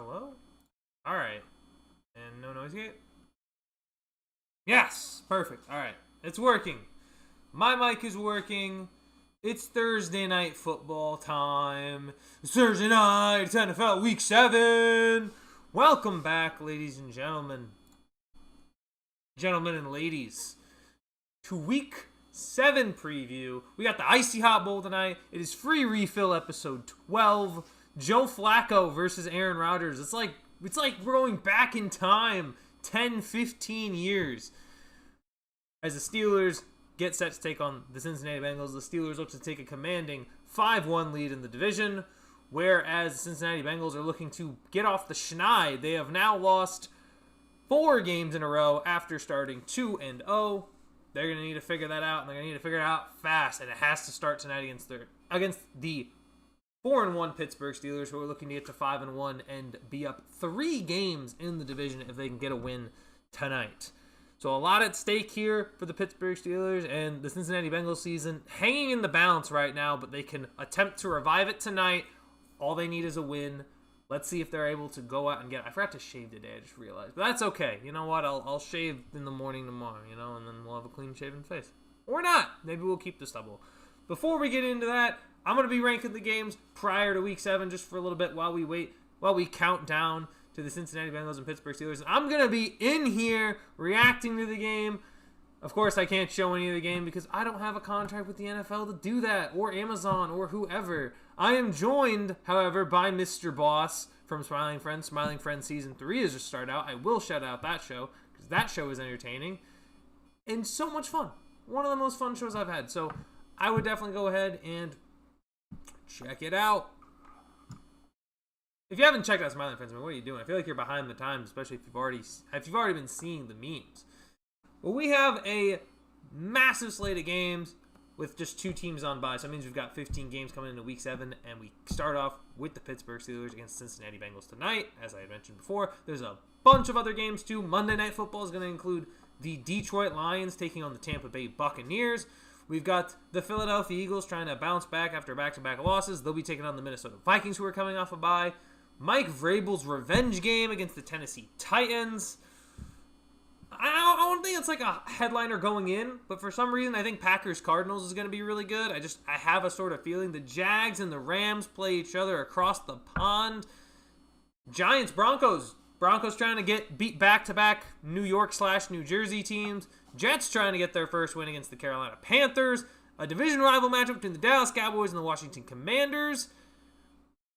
Hello? Alright. And no noise gate? Yes! Perfect. Alright. It's working. My mic is working. It's Thursday night football time. It's Thursday night. It's NFL Week 7. Welcome back, ladies and gentlemen. Gentlemen and ladies. To Week 7 preview. We got the Icy Hot Bowl tonight. It is free refill episode 12. Joe Flacco versus Aaron Rodgers. It's like we're going back in time 10, 15 years. As the Steelers get set to take on the Cincinnati Bengals, the Steelers look to take a commanding 5-1 lead in the division, whereas the Cincinnati Bengals are looking to get off the schneid. They have now lost 4 games in a row after starting 2-0. They're going to need to figure that out, and they're going to need to figure it out fast, and it has to start tonight against the 4-1 Pittsburgh Steelers, who are looking to get to 5-1 and be up 3 games in the division if they can get a win tonight. So a lot at stake here for the Pittsburgh Steelers, and the Cincinnati Bengals season hanging in the balance right now, but they can attempt to revive it tonight. All they need is a win. Let's see if they're able to go out and get it. I forgot to shave today, I just realized. But that's okay. You know what? I'll shave in the morning tomorrow, and then we'll have a clean-shaven face. Or not. Maybe we'll keep the stubble. Before we get into that, I'm going to be ranking the games prior to Week 7 just for a little bit while we count down to the Cincinnati Bengals and Pittsburgh Steelers. I'm going to be in here reacting to the game. Of course, I can't show any of the game because I don't have a contract with the NFL to do that, or Amazon, or whoever. I am joined, however, by Mr. Boss from Smiling Friends. Smiling Friends Season 3 has just started out. I will shout out that show because that show is entertaining and so much fun. One of the most fun shows I've had. So I would definitely go ahead and check it out. If you haven't checked out Smiling Friends, what are you doing? I feel like you're behind the times, especially if you've already been seeing the memes. Well, we have a massive slate of games with just 2 teams on bye. So that means we've got 15 games coming into Week 7, and we start off with the Pittsburgh Steelers against Cincinnati Bengals tonight. As I had mentioned before, there's a bunch of other games too. Monday Night Football is going to include the Detroit Lions taking on the Tampa Bay Buccaneers. We've got the Philadelphia Eagles trying to bounce back after back-to-back losses. They'll be taking on the Minnesota Vikings, who are coming off a bye. Mike Vrabel's revenge game against the Tennessee Titans. I don't think it's like a headliner going in, but for some reason I think Packers-Cardinals is going to be really good. I have a sort of feeling the Jags and the Rams play each other across the pond. Giants-Broncos. Broncos trying to beat back-to-back New York/New Jersey teams. Jets trying to get their first win against the Carolina Panthers. A division rival matchup between the Dallas Cowboys and the Washington Commanders.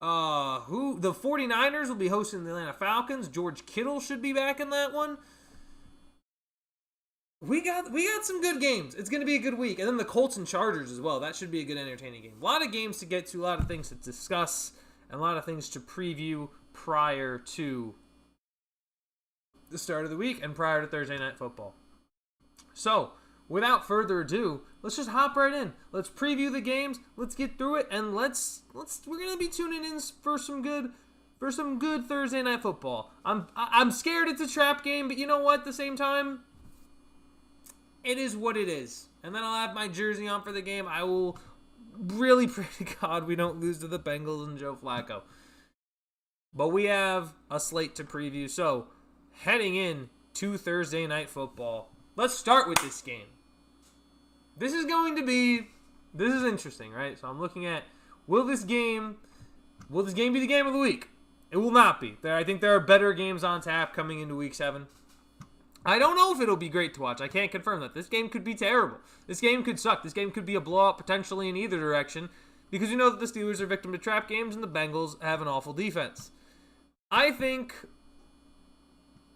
The 49ers will be hosting the Atlanta Falcons. George Kittle should be back in that one. We got some good games. It's going to be a good week. And then the Colts and Chargers as well. That should be a good, entertaining game. A lot of games to get to, a lot of things to discuss, and a lot of things to preview prior to the start of the week and prior to Thursday Night Football. So, without further ado, let's just hop right in. Let's preview the games. Let's get through it, and we're going to be tuning in for some good Thursday Night Football. I'm scared it's a trap game, but you know what? At the same time, it is what it is. And then I'll have my jersey on for the game. I will really pray to God we don't lose to the Bengals and Joe Flacco. But we have a slate to preview. So, heading in to Thursday Night Football, let's start with this game. This is interesting, right? So I'm looking at, will this game be the game of the week? It will not be. I think there are better games on tap coming into Week 7. I don't know if it'll be great to watch. I can't confirm that. This game could be terrible. This game could suck. This game could be a blowout potentially in either direction, because we know that the Steelers are victim to trap games and the Bengals have an awful defense. I think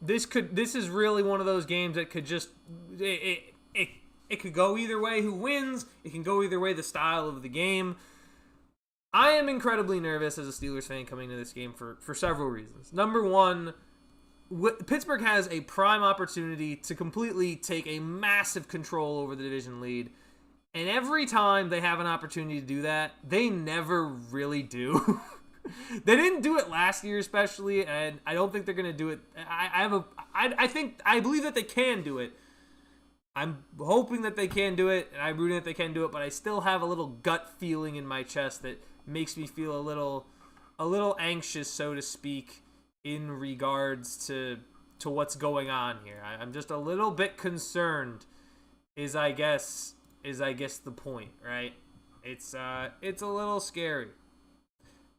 this is really one of those games that could just it could go either way who wins. It can go either way the style of the game. I am incredibly nervous as a Steelers fan coming into this game for several reasons. Number one, Pittsburgh has a prime opportunity to completely take a massive control over the division lead. And every time they have an opportunity to do that, they never really do. They didn't do it last year especially, and I don't think they're going to do it. I believe that they can do it. I'm hoping that they can do it, and I'm rooting that they can do it, but I still have a little gut feeling in my chest that makes me feel a little anxious, so to speak, in regards to what's going on here. I'm just a little bit concerned. Is I guess the point, right? It's a little scary.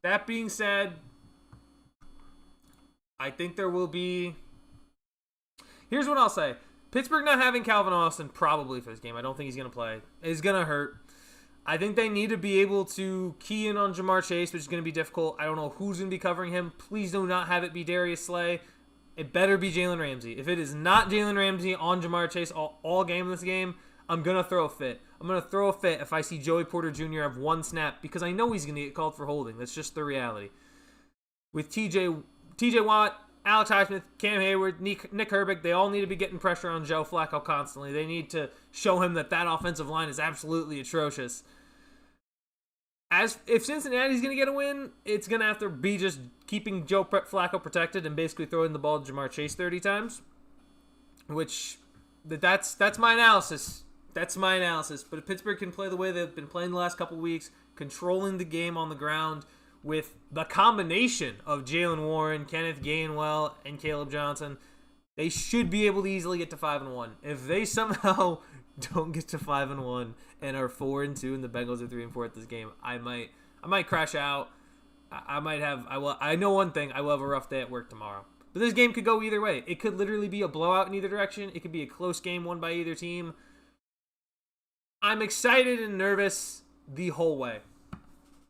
That being said, I think there will be. Here's what I'll say: Pittsburgh not having Calvin Austin probably for this game. I don't think he's gonna play. It's gonna hurt. I think they need to be able to key in on Jamar Chase, which is going to be difficult. I don't know who's going to be covering him. Please do not have it be Darius Slay. It better be Jalen Ramsey. If it is not Jalen Ramsey on Jamar Chase all game in this game, I'm going to throw a fit. I'm going to throw a fit if I see Joey Porter Jr. have one snap because I know he's going to get called for holding. That's just the reality. With TJ Watt, Alex Highsmith, Cam Hayward, Nick Herbig, they all need to be getting pressure on Joe Flacco constantly. They need to show him that offensive line is absolutely atrocious. If Cincinnati's going to get a win, it's going to have to be just keeping Joe Flacco protected and basically throwing the ball to Jamar Chase 30 times, which that's my analysis. That's my analysis. But if Pittsburgh can play the way they've been playing the last couple weeks, controlling the game on the ground with the combination of Jaylen Warren, Kenneth Gainwell, and Caleb Johnson, they should be able to easily get to 5-1. If they somehow don't get to 5-1 and are 4-2 and the Bengals are 3-4 at this game, I might crash out. I know one thing: I will have a rough day at work tomorrow. But this game could go either way. It could literally be a blowout in either direction. It could be a close game won by either team. I'm excited and nervous the whole way.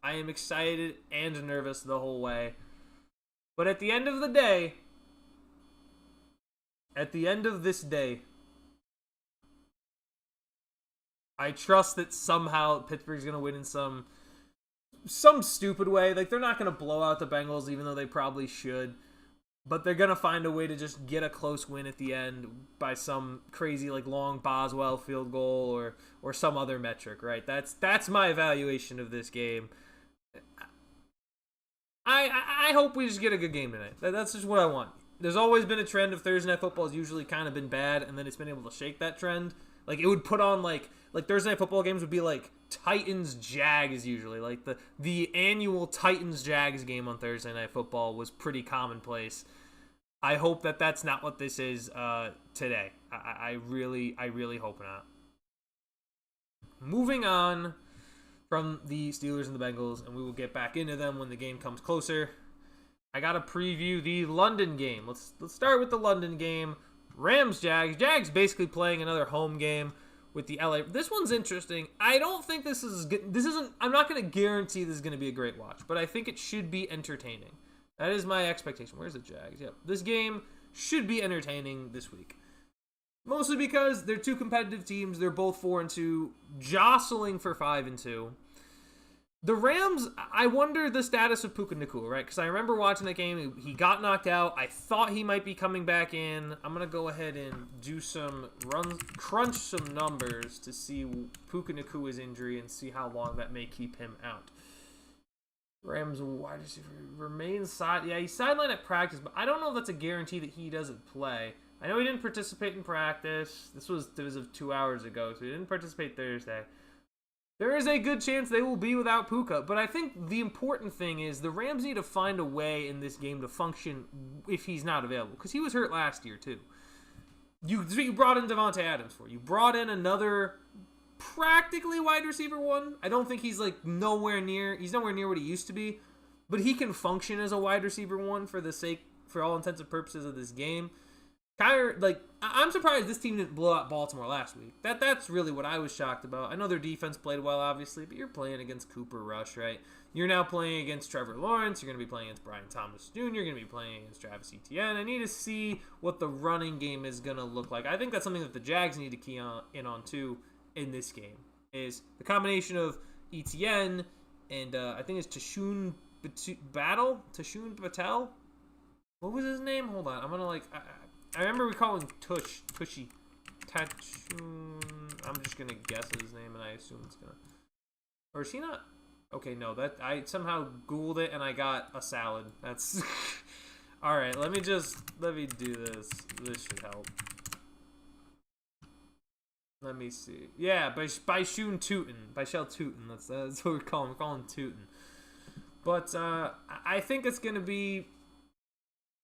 I am excited and nervous the whole way. But at the end of the day, at the end of this day, I trust that somehow Pittsburgh's going to win in some stupid way. Like, they're not going to blow out the Bengals, even though they probably should. But they're going to find a way to just get a close win at the end by some crazy, like, long Boswell field goal or some other metric, right? That's my evaluation of this game. I hope we just get a good game tonight. That's just what I want. There's always been a trend of Thursday Night Football has usually kind of been bad, and then it's been able to shake that trend. Like, it would put on, like Thursday Night Football games would be like Titans-Jags usually. Like, the annual Titans-Jags game on Thursday Night Football was pretty commonplace. I hope that that's not what this is today. I really hope not. Moving on from the Steelers and the Bengals, and we will get back into them when the game comes closer. I got to preview the London game. Let's start with the London game. Rams-Jags. Jags basically playing another home game with the LA. This one's interesting. I don't think this is good. I'm not going to guarantee this is going to be a great watch, but I think it should be entertaining. That is my expectation. Where's the Jags? Yep. This game should be entertaining this week. Mostly because they're two competitive teams. They're both 4-2, jostling for 5-2. The Rams, I wonder the status of Puka Nacua, right? Because I remember watching that game. He got knocked out. I thought he might be coming back in. I'm going to go ahead and do crunch some numbers to see Puka Nacua's injury and see how long that may keep him out. Rams wide receiver remains side. Yeah, he's sidelined at practice, but I don't know if that's a guarantee that he doesn't play. I know he didn't participate in practice. This was 2 hours ago, so he didn't participate Thursday. There is a good chance they will be without Puka, but I think the important thing is the Rams need to find a way in this game to function if he's not available, because he was hurt last year too. You brought in Devontae Adams for. You brought in another practically wide receiver one. I don't think he's nowhere near what he used to be, but he can function as a wide receiver one for all intents and purposes of this game. I'm surprised this team didn't blow out Baltimore last week. That's really what I was shocked about. I know their defense played well, obviously, but you're playing against Cooper Rush, right? You're now playing against Trevor Lawrence. You're going to be playing against Brian Thomas Jr. You're going to be playing against Travis Etienne. I need to see what the running game is going to look like. I think that's something that the Jags need to key in on, too, in this game, is the combination of Etienne and I think it's Tashun Patel. What was his name? Hold on. I'm going to, I remember we call him Tushy. Tachun. I'm just going to guess his name, and I assume it's going to... Or is he not? Okay, no. I somehow Googled it, and I got a salad. That's... Alright, let me do this. This should help. Let me see. Yeah, by Shun Tootin. By Shell Tootin. That's what we're calling him. We're calling him Tootin. But I think it's going to be...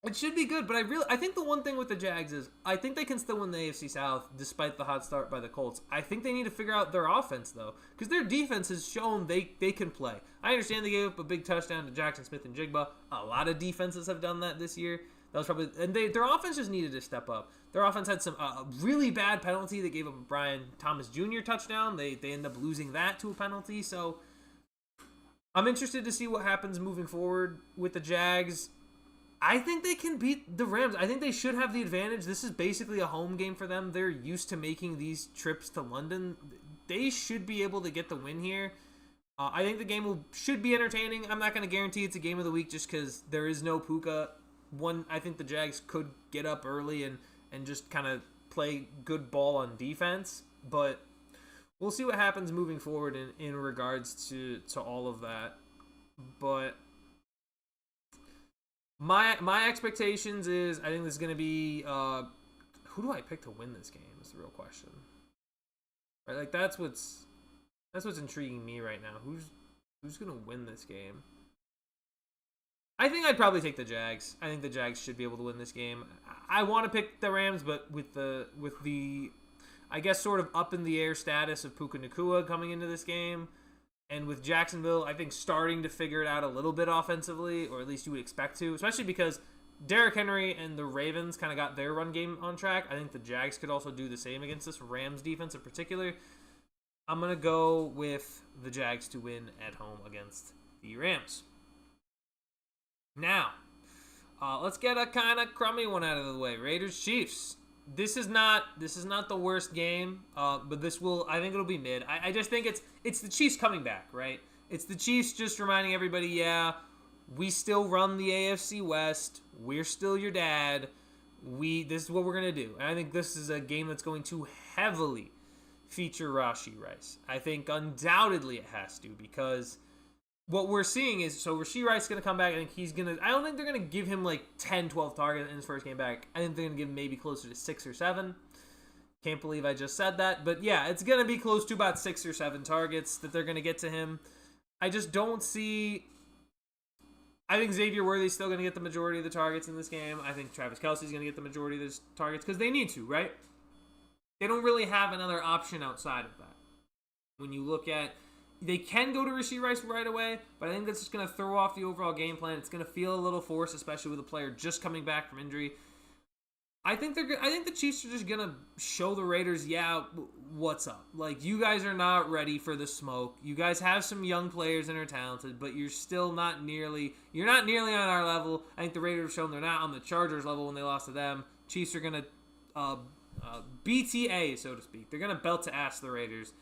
It should be good, but I think the one thing with the Jags is I think they can still win the AFC South despite the hot start by the Colts. I think they need to figure out their offense though, because their defense has shown they can play. I understand they gave up a big touchdown to Jackson Smith and Jigba. A lot of defenses have done that this year. That was probably their offense just needed to step up. Their offense had some really bad penalty that gave up a Brian Thomas Jr. touchdown. They end up losing that to a penalty. So I'm interested to see what happens moving forward with the Jags. I think they can beat the Rams. I think they should have the advantage. This is basically a home game for them. They're used to making these trips to London. They should be able to get the win here. I think the game should be entertaining. I'm not going to guarantee it's a game of the week just because there is no Puka. I think the Jags could get up early and just kind of play good ball on defense. But we'll see what happens moving forward in regards to all of that. But my expectations is I think this is going to be who do I pick to win this game is the real question. Right? Like that's what's intriguing me right now. Who's going to win this game? I think I'd probably take the Jags. I think the Jags should be able to win this game. I want to pick the Rams, but with the I guess sort of up in the air status of Puka Nacua coming into this game, and with Jacksonville, I think starting to figure it out a little bit offensively, or at least you would expect to, especially because Derrick Henry and the Ravens kind of got their run game on track. I think the Jags could also do the same against this Rams defense in particular. I'm going to go with the Jags to win at home against the Rams. Now, let's get a kind of crummy one out of the way. Raiders-Chiefs. This is not the worst game, but I think it'll be mid. I just think it's the Chiefs coming back, right? It's the Chiefs just reminding everybody, yeah, we still run the AFC West. We're still your dad. This is what we're gonna do. And I think this is a game that's going to heavily feature Rashee Rice. I think undoubtedly it has to, because what we're seeing is, so Rashee Rice is going to come back. I don't think they're going to give him like 10, 12 targets in his first game back. I think they're going to give him maybe closer to 6 or 7. Can't believe I just said that. But yeah, it's going to be close to about 6 or 7 targets that they're going to get to him. I just don't see... I think Xavier Worthy's still going to get the majority of the targets in this game. I think Travis Kelce's going to get the majority of those targets because they need to, right? They don't really have another option outside of that. When you look at... They can go to Rashee Rice right away, but I think that's just going to throw off the overall game plan. It's going to feel a little forced, especially with a player just coming back from injury. I think the Chiefs are just going to show the Raiders, yeah, what's up. Like, you guys are not ready for the smoke. You guys have some young players and are talented, but you're still not nearly on our level. I think the Raiders have shown they're not on the Chargers level when they lost to them. Chiefs are going to BTA, so to speak. They're going to belt to ass the Raiders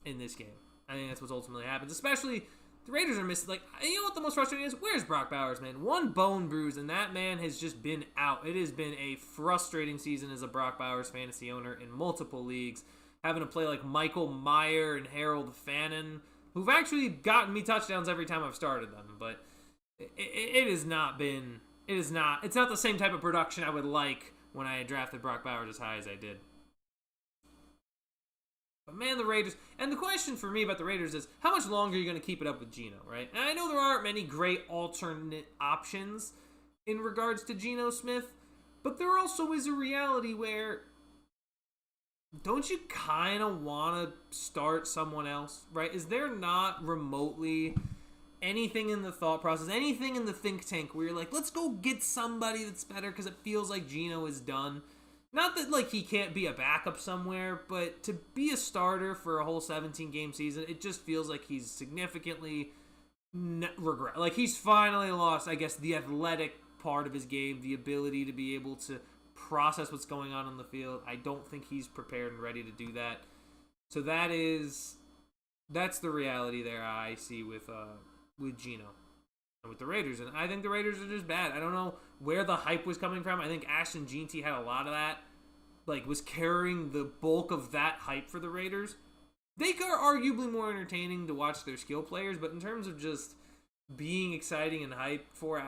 in this game. I think that's what ultimately happens. Especially, the Raiders are missing, like, you know what the most frustrating is? Where's Brock Bowers, man? One bone bruise, and that man has just been out. It has been a frustrating season as a Brock Bowers fantasy owner in multiple leagues. Having to play like Michael Mayer and Harold Fannin, who've actually gotten me touchdowns every time I've started them. But it's not the same type of production I would like when I drafted Brock Bowers as high as I did. But man, the Raiders, and the question for me about the Raiders is, how much longer are you going to keep it up with Geno, right? And I know there aren't many great alternate options in regards to Geno Smith, but there also is a reality where, don't you kind of want to start someone else, right? Is there not remotely anything in the thought process, anything in the think tank where you're like, let's go get somebody that's better because it feels like Geno is done? Not that, like, he can't be a backup somewhere, but to be a starter for a whole 17-game season, it just feels like he's significantly regret. Like, he's finally lost, I guess, the athletic part of his game, the ability to be able to process what's going on the field. I don't think he's prepared and ready to do that. So that's the reality there I see with Geno and with the Raiders. And I think the Raiders are just bad. I don't know where the hype was coming from. I think Ashton Jeanty had a lot of that, like, was carrying the bulk of that hype for the Raiders. They are arguably more entertaining to watch their skill players, but in terms of just being exciting and hype for,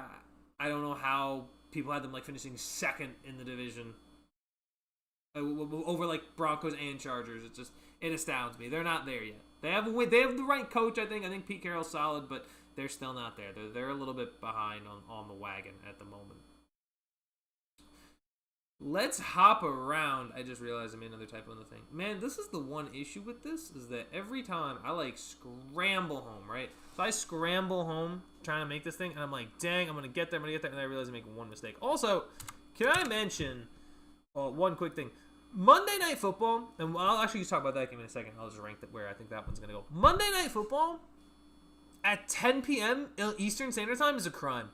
I don't know how people had them, like, finishing second in the division over, like, Broncos and Chargers. It astounds me. They're not there yet. They have the right coach, I think. I think Pete Carroll's solid, but they're still not there. They're a little bit behind on the wagon at the moment. Let's hop around. I just realized I made another typo in the thing. Man, this is the one issue with this, is that every time I, like, scramble home, right? So I scramble home trying to make this thing, and I'm like, dang, I'm going to get there, and then I realize I'm making one mistake. Also, can I mention one quick thing? Monday Night Football, and I'll actually just talk about that game in a second. I'll just rank where I think that one's going to go. Monday Night Football at 10 p.m. Eastern Standard Time is a crime.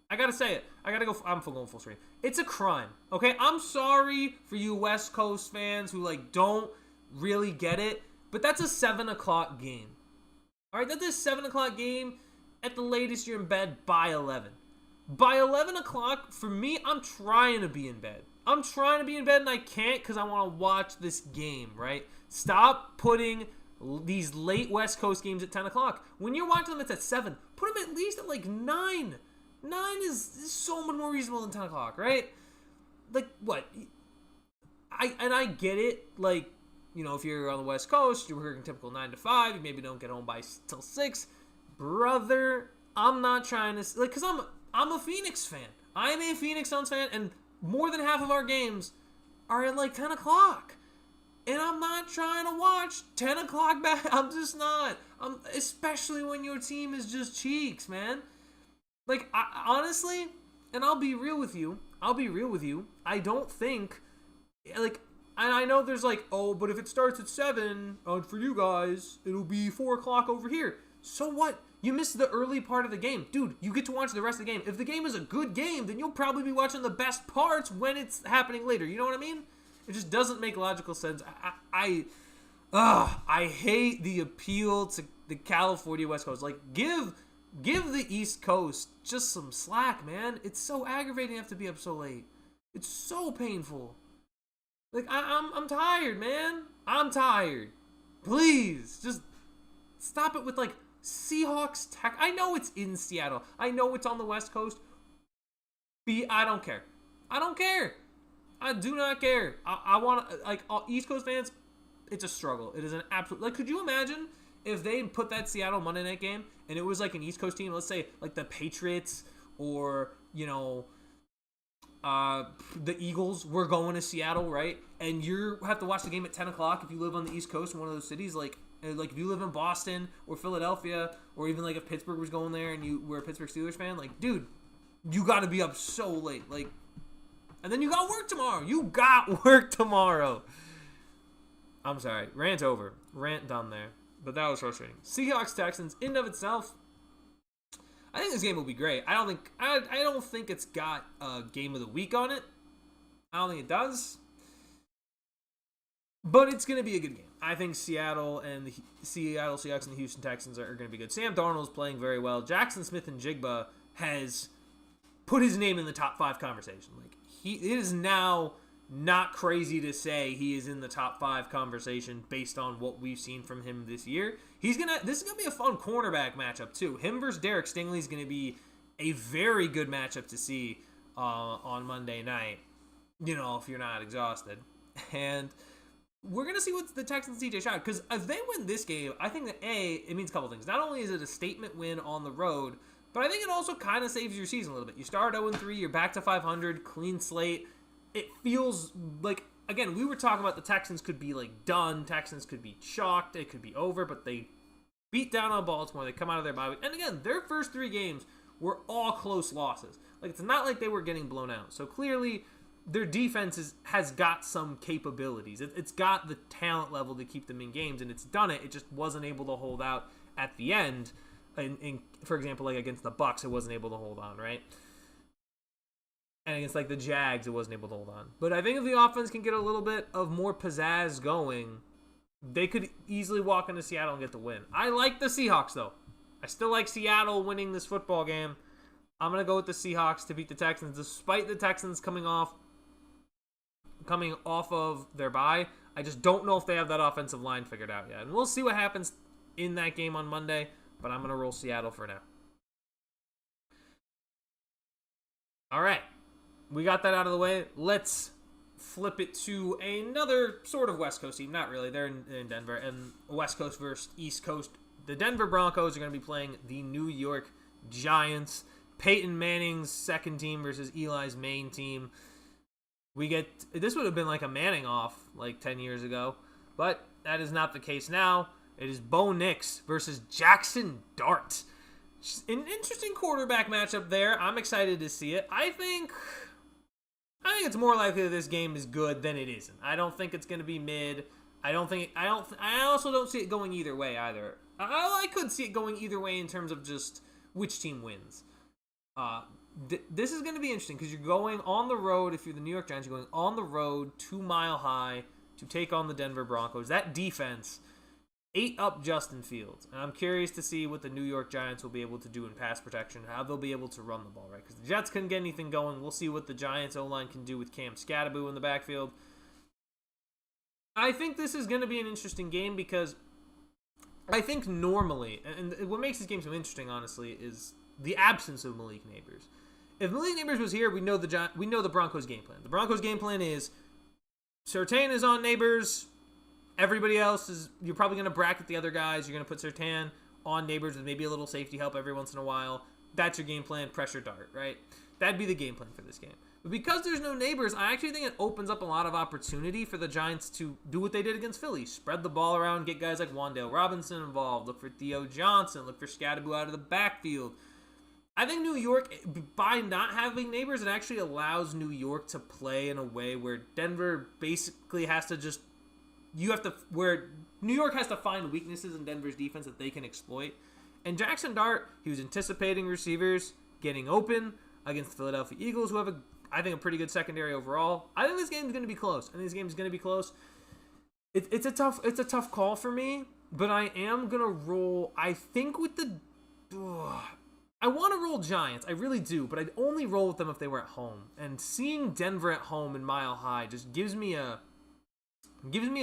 I gotta say it. I'm going full screen. It's a crime, okay? I'm sorry for you West Coast fans who, like, don't really get it, but that's a 7 o'clock game. All right, that's a 7 o'clock game. At the latest, you're in bed by 11. By 11 o'clock, for me, I'm trying to be in bed. I'm trying to be in bed, and I can't because I want to watch this game, right? Stop putting these late West Coast games at 10 o'clock. When you're watching them, it's at 7. Put them at least at, like, 9. 9 is so much more reasonable than 10 o'clock, right? Like, what? I get it. Like, you know, if you're on the West Coast, you're working typical 9 to 5. You maybe don't get home till 6. Brother, I'm not trying to... Like, because I'm a Phoenix fan. I'm a Phoenix Suns fan, and more than half of our games are at, like, 10 o'clock. And I'm not trying to watch 10 o'clock back. I'm just not. Especially when your team is just cheeks, man. Like, honestly, and I'll be real with you, I don't think, like, and I know there's like, oh, but if it starts at 7, for you guys, it'll be 4 o'clock over here. So what? You missed the early part of the game. Dude, you get to watch the rest of the game. If the game is a good game, then you'll probably be watching the best parts when it's happening later. You know what I mean? It just doesn't make logical sense. I hate the appeal to the California West Coast. Like, give the East Coast just some slack, man. It's so aggravating to have to be up so late. It's so painful. Like, I'm tired, man. I'm tired. Please, just stop it with, like, Seahawks Tech. I know it's in Seattle. I know it's on the West Coast. I don't care. I don't care. I do not care. I want to, like, East Coast fans, it's a struggle. It is an absolute, like, could you imagine if they put that Seattle Monday night game and it was like an East Coast team, let's say like the Patriots or, you know, the Eagles were going to Seattle, right? And you have to watch the game at 10 o'clock if you live on the East Coast in one of those cities, like if you live in Boston or Philadelphia, or even like if Pittsburgh was going there and you were a Pittsburgh Steelers fan, like, dude, you got to be up so late. Like, and then you got work tomorrow. I'm sorry. Rant over. Rant done there. But that was frustrating. Seahawks Texans, in and of itself, I think this game will be great. I don't think it's got a game of the week on it. I don't think it does. But it's going to be a good game. I think Seattle Seahawks and the Houston Texans are going to be good. Sam Darnold's playing very well. Jackson Smith-Njigba has put his name in the top 5 conversation. Like, it is now not crazy to say he is in the top 5 conversation based on what we've seen from him this year. This is gonna be a fun cornerback matchup too. Him versus Derek Stingley is gonna be a very good matchup to see on Monday night. You know, if you're not exhausted, and we're gonna see what the Texans CJ Stroud, because if they win this game, I think that it means a couple things. Not only is it a statement win on the road, but I think it also kind of saves your season a little bit. You start 0-3, you're back to 500, clean slate. It feels like, again, we were talking about the Texans could be, like, done. Texans could be chalked. It could be over, but they beat down on Baltimore. They come out of their bye week. And, again, their first 3 games were all close losses. Like, it's not like they were getting blown out. So, clearly, their defense has got some capabilities. It's got the talent level to keep them in games, and it's done it. It just wasn't able to hold out at the end. For example, like, against the Bucs, it wasn't able to hold on, right? And against, like, the Jags, it wasn't able to hold on. But I think if the offense can get a little bit of more pizzazz going, they could easily walk into Seattle and get the win. I like the Seahawks, though. I still like Seattle winning this football game. I'm going to go with the Seahawks to beat the Texans, despite the Texans coming off of their bye. I just don't know if they have that offensive line figured out yet. And we'll see what happens in that game on Monday, but I'm going to roll Seattle for now. All right. We got that out of the way. Let's flip it to another sort of West Coast team. Not really. They're in Denver. And West Coast versus East Coast The Denver Broncos are going to be playing the New York Giants. Peyton Manning's second team versus Eli's main team. This would have been like a Manning off like 10 years ago, but that is not the case now. It is Bo Nix versus Jackson Dart. An interesting quarterback matchup there. I'm excited to see it. I think it's more likely that this game is good than it isn't. I don't think it's going to be mid. I also don't see it going either way either. I could see it going either way in terms of just which team wins. This is going to be interesting because you're going on the road. If you're the New York Giants, you're going on the road 2 Mile High to take on the Denver Broncos. That defense ate up Justin Fields. And I'm curious to see what the New York Giants will be able to do in pass protection, how they'll be able to run the ball, right? Because the Jets couldn't get anything going. We'll see what the Giants O-line can do with Cam Scatteraboo in the backfield. I think this is going to be an interesting game because I think normally, and what makes this game so interesting, honestly, is the absence of Malik Neighbors. If Malik Neighbors was here, we know the Broncos' game plan. The Broncos' game plan is Surtain is on Neighbors. Everybody else you're probably going to bracket the other guys. You're going to put Surtain on Neighbors with maybe a little safety help every once in a while. That's your game plan. Pressure Dart, right? That'd be the game plan for this game. But because there's no Neighbors, I actually think it opens up a lot of opportunity for the Giants to do what they did against Philly. Spread the ball around, get guys like Wan'Dale Robinson involved, look for Theo Johnson, look for Scatteraboo out of the backfield. I think New York, by not having Neighbors, it actually allows New York to play in a way where Denver basically has to just... where New York has to find weaknesses in Denver's defense that they can exploit. And Jackson Dart, he was anticipating receivers getting open against the Philadelphia Eagles, who have I think a pretty good secondary overall. I think this game is going to be close. It's a tough call for me, but I am going to roll. I think with I want to roll Giants. I really do, but I'd only roll with them if they were at home. And seeing Denver at home in Mile High just gives me a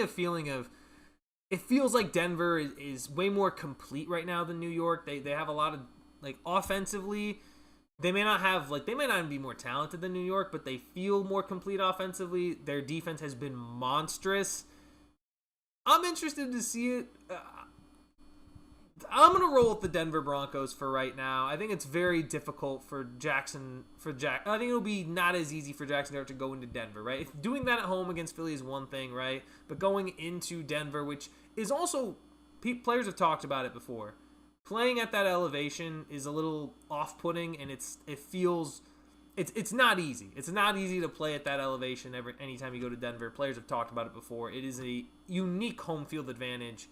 feeling of, it feels like Denver is way more complete right now than New York. They have a lot of, like, offensively. They may not even be more talented than New York, but they feel more complete offensively. Their defense has been monstrous. I'm interested to see it. I'm going to roll with the Denver Broncos for right now. I think it's very difficult for Jackson. I think it'll be not as easy for Jackson Dart to go into Denver, right? If doing that at home against Philly is one thing, right? But going into Denver, which is also, players have talked about it before. Playing at that elevation is a little off-putting, and it's not easy. It's not easy to play at that elevation anytime you go to Denver. Players have talked about it before. It is a unique home field advantage.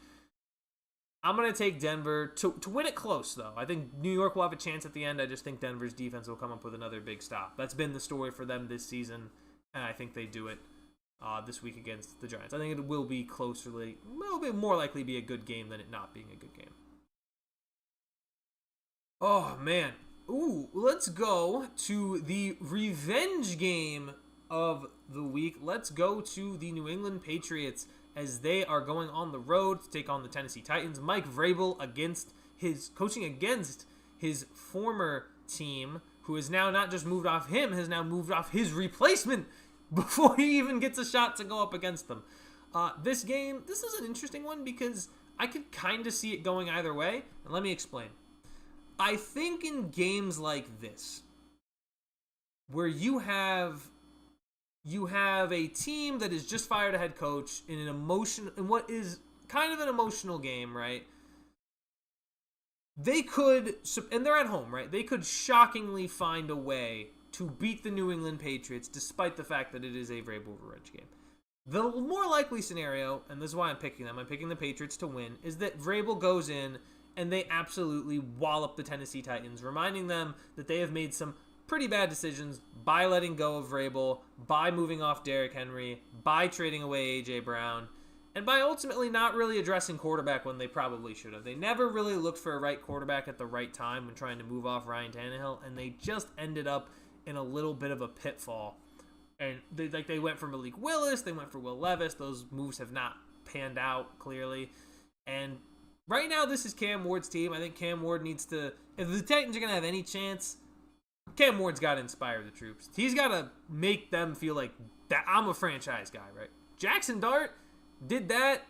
I'm going to take Denver to win it close, though. I think New York will have a chance at the end. I just think Denver's defense will come up with another big stop. That's been the story for them this season, and I think they do it this week against the Giants. I think it will be closerly. Will be more likely be a good game than it not being a good game. Oh, man. Ooh, let's go to the revenge game of the week. Let's go to the New England Patriots as they are going on the road to take on the Tennessee Titans. Mike Vrabel coaching against his former team, who has now not just moved off him, has now moved off his replacement before he even gets a shot to go up against them. This is an interesting one because I could kind of see it going either way, and let me explain. I think in games like this, where you have a team that has just fired a head coach in what is kind of an emotional game, right? They could, and they're at home, right? They could shockingly find a way to beat the New England Patriots, despite the fact that it is a Vrabel revenge game. The more likely scenario, and this is why I'm picking the Patriots to win, is that Vrabel goes in and they absolutely wallop the Tennessee Titans, reminding them that they have made some pretty bad decisions by letting go of Vrabel, by moving off Derrick Henry, by trading away A.J. Brown, and by ultimately not really addressing quarterback when they probably should have. They never really looked for a right quarterback at the right time when trying to move off Ryan Tannehill, and they just ended up in a little bit of a pitfall. And they went for Malik Willis, they went for Will Levis. Those moves have not panned out clearly. And right now, this is Cam Ward's team. I think Cam Ward needs to... If the Titans are going to have any chance, Cam Ward's got to inspire the troops. He's got to make them feel like that I'm a franchise guy, right? Jackson Dart did that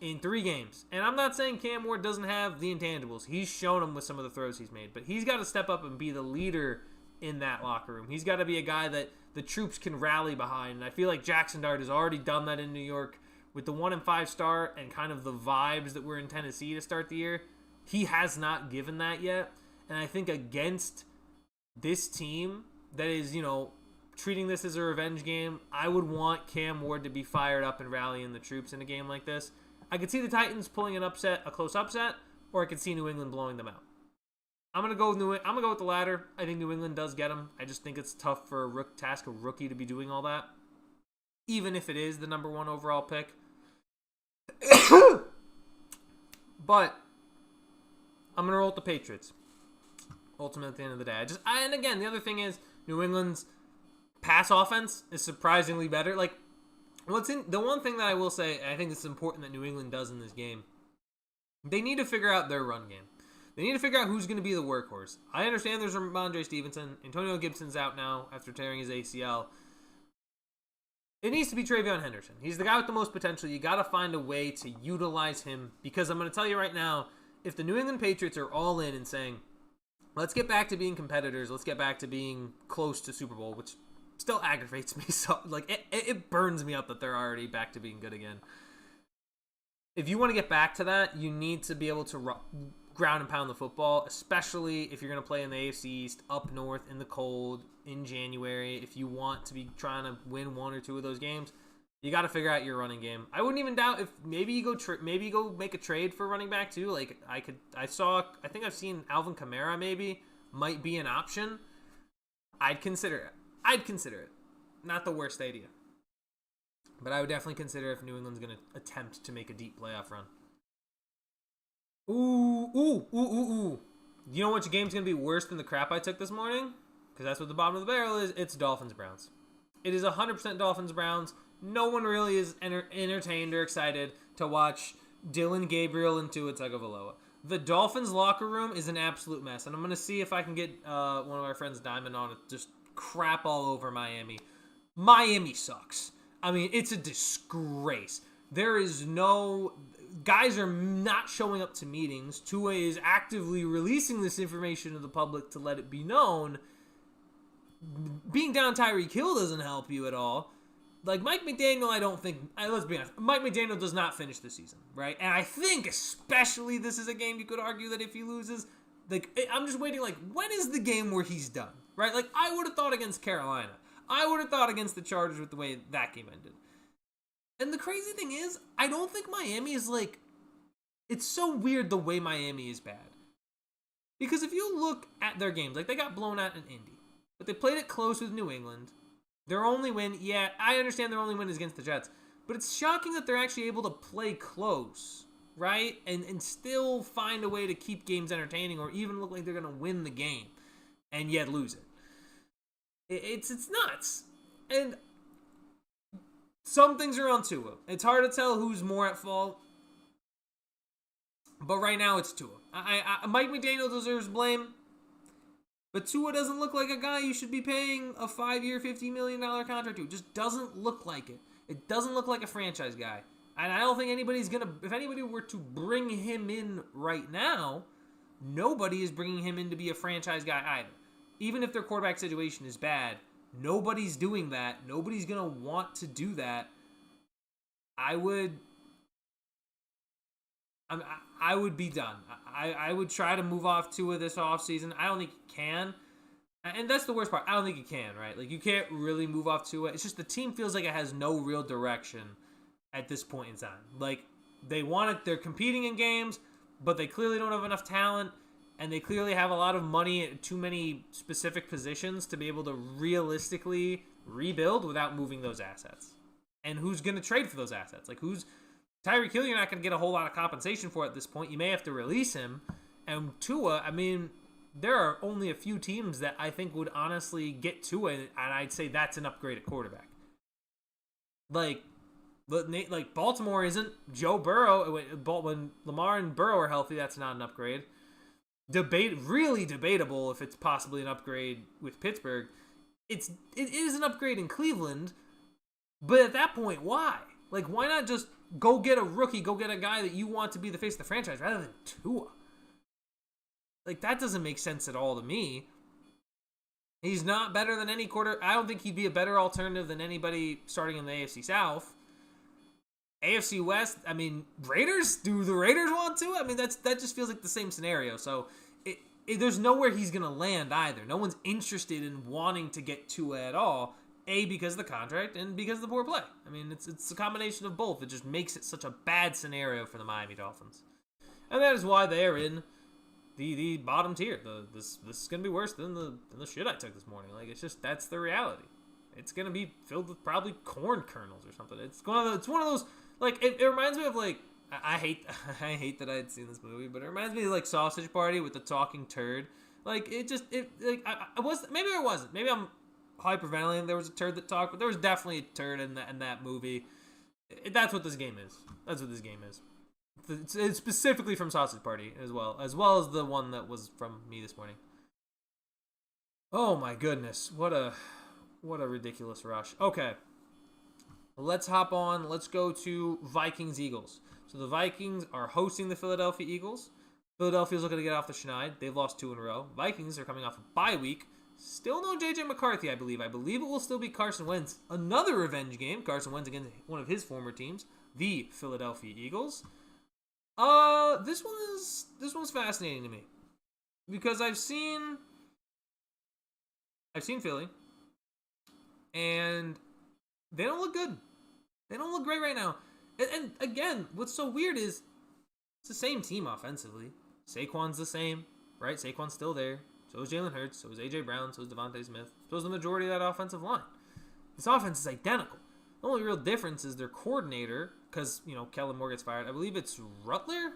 in 3 games. And I'm not saying Cam Ward doesn't have the intangibles. He's shown them with some of the throws he's made. But he's got to step up and be the leader in that locker room. He's got to be a guy that the troops can rally behind. And I feel like Jackson Dart has already done that in New York with the 1-5 start and kind of the vibes that were in Tennessee to start the year. He has not given that yet. And I think against this team that is, treating this as a revenge game, I would want Cam Ward to be fired up and rallying the troops in a game like this. I could see the Titans pulling a close upset, or I could see New England blowing them out. I'm gonna go with the latter. I think New England does get them. I just think it's tough for a rookie to be doing all that, even if it is the number 1 overall pick. But I'm gonna roll with the Patriots. Ultimately, at the end of the day, and again, the other thing is New England's pass offense is surprisingly better. Like, the one thing that I will say, and I think it's important that New England does in this game, they need to figure out their run game. They need to figure out who's going to be the workhorse. I understand there's Ramondre Stevenson. Antonio Gibson's out now after tearing his ACL. It needs to be Travion Henderson. He's the guy with the most potential. You got to find a way to utilize him, because I'm going to tell you right now, if the New England Patriots are all in and saying, let's get back to being competitors, let's get back to being close to Super Bowl, which still aggravates me. So, it burns me up that they're already back to being good again. If you want to get back to that, you need to be able to ground and pound the football, especially if you're going to play in the AFC East, up north, in the cold, in January. If you want to be trying to win 1 or 2 of those games, you got to figure out your running game. I wouldn't even doubt if maybe you go make a trade for running back too. Like, I think I've seen Alvin Kamara maybe might be an option. I'd consider it. Not the worst idea. But I would definitely consider if New England's going to attempt to make a deep playoff run. Ooh. You know which game's going to be worse than the crap I took this morning? Because that's what the bottom of the barrel is. It's Dolphins-Browns. It is 100% Dolphins-Browns. No one really is entertained or excited to watch Dylan Gabriel and Tua Tagovailoa. The Dolphins locker room is an absolute mess. And I'm going to see if I can get one of our friends, Diamond, on it. Just crap all over Miami. Miami sucks. I mean, it's a disgrace. Guys are not showing up to meetings. Tua is actively releasing this information to the public to let it be known. Being down Tyreek Hill doesn't help you at all. Like, Mike McDaniel, let's be honest, Mike McDaniel does not finish the season, right? And I think especially this is a game you could argue that if he loses, I'm just waiting, when is the game where he's done, right? Like, I would have thought against Carolina. I would have thought against the Chargers with the way that game ended. And the crazy thing is, I don't think Miami is it's so weird the way Miami is bad. Because if you look at their games, they got blown out in Indy, but they played it close with New England. Their only win, yeah, I understand their only win is against the Jets, but it's shocking that they're actually able to play close, right? And still find a way to keep games entertaining or even look like they're going to win the game and yet lose it. It's nuts. And some things are on Tua. It's hard to tell who's more at fault. But right now it's Tua. Mike McDaniel deserves blame. But Tua doesn't look like a guy you should be paying a 5-year, $50 million contract to. It just doesn't look like it. It doesn't look like a franchise guy. And I don't think anybody's going to... If anybody were to bring him in right now, nobody is bringing him in to be a franchise guy either. Even if their quarterback situation is bad, nobody's doing that. Nobody's going to want to do that. I would be done. I would try to move off Tua this offseason. I don't think you can. And that's the worst part. I don't think you can, right? You can't really move off Tua. It's just the team feels like it has no real direction at this point in time. They're competing in games, but they clearly don't have enough talent, and they clearly have a lot of money at too many specific positions to be able to realistically rebuild without moving those assets. And who's going to trade for those assets? Tyreek Hill, you're not going to get a whole lot of compensation for at this point. You may have to release him. And Tua, there are only a few teams that I think would honestly get Tua, and I'd say that's an upgrade at quarterback. Baltimore isn't. Joe Burrow, when Lamar and Burrow are healthy, that's not an upgrade. Really debatable if it's possibly an upgrade with Pittsburgh. It is an upgrade in Cleveland, but at that point, why? Why not just go get a rookie, go get a guy that you want to be the face of the franchise rather than Tua. Like, that doesn't make sense at all to me. He's not better than any quarter. I don't think he'd be a better alternative than anybody starting in the AFC South. AFC West, I mean, Raiders? Do the Raiders want to? I mean, that just feels like the same scenario. So, there's nowhere he's going to land either. No one's interested in wanting to get Tua at all. A, because of the contract, and because of the poor play. I mean, it's a combination of both. It just makes it such a bad scenario for the Miami Dolphins. And that is why they are in the bottom tier. This is going to be worse than the shit I took this morning. Like, it's just, that's the reality. It's going to be filled with probably corn kernels or something. It's one of those, like, it reminds me of, like, I hate that I had seen this movie, but it reminds me of, like, Sausage Party with the talking turd. Like, I was, maybe I wasn't. Maybe I'm hyperventilating. There was a turd that talked, but there was definitely a turd in that movie. That's what this game is. That's what this game is. It's specifically from Sausage Party as well as the one that was from me this morning. Oh my goodness, what a ridiculous rush. Okay, let's hop on. Let's go to Vikings-Eagles. So the Vikings are hosting the Philadelphia Eagles. Philadelphia's looking to get off the schneid. They've lost 2 in a row. Vikings are coming off a bye week. Still no J.J. McCarthy, I believe. I believe it will still be Carson Wentz. Another revenge game. Carson Wentz against one of his former teams, the Philadelphia Eagles. This one's fascinating to me because I've seen Philly, and they don't look good. They don't look great right now. And again, what's so weird is it's the same team offensively. Saquon's the same, right? Saquon's still there. So is Jalen Hurts. So is A.J. Brown. So is Devontae Smith. So is the majority of that offensive line. This offense is identical. The only real difference is their coordinator, because, Kellen Moore gets fired. I believe it's Rutler?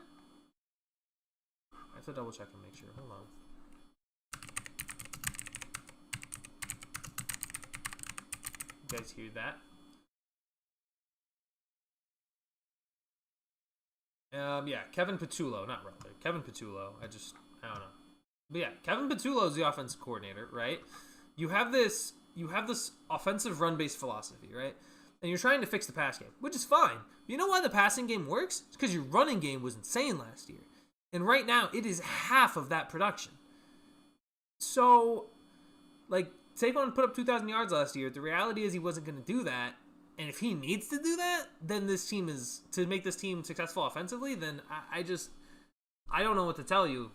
I have to double check and make sure. Hold on. You guys hear that? Yeah, Kevin Patullo, not Rutler. Kevin Patullo. I don't know. But yeah, Kevin Patullo is the offensive coordinator, right? You have this offensive run-based philosophy, right? And you're trying to fix the pass game, which is fine. You know why the passing game works? It's because your running game was insane last year. And right now, it is half of that production. So, like, Saquon put up 2,000 yards last year. The reality is he wasn't going to do that. And if he needs to do that, then to make this team successful offensively, then I don't know what to tell you,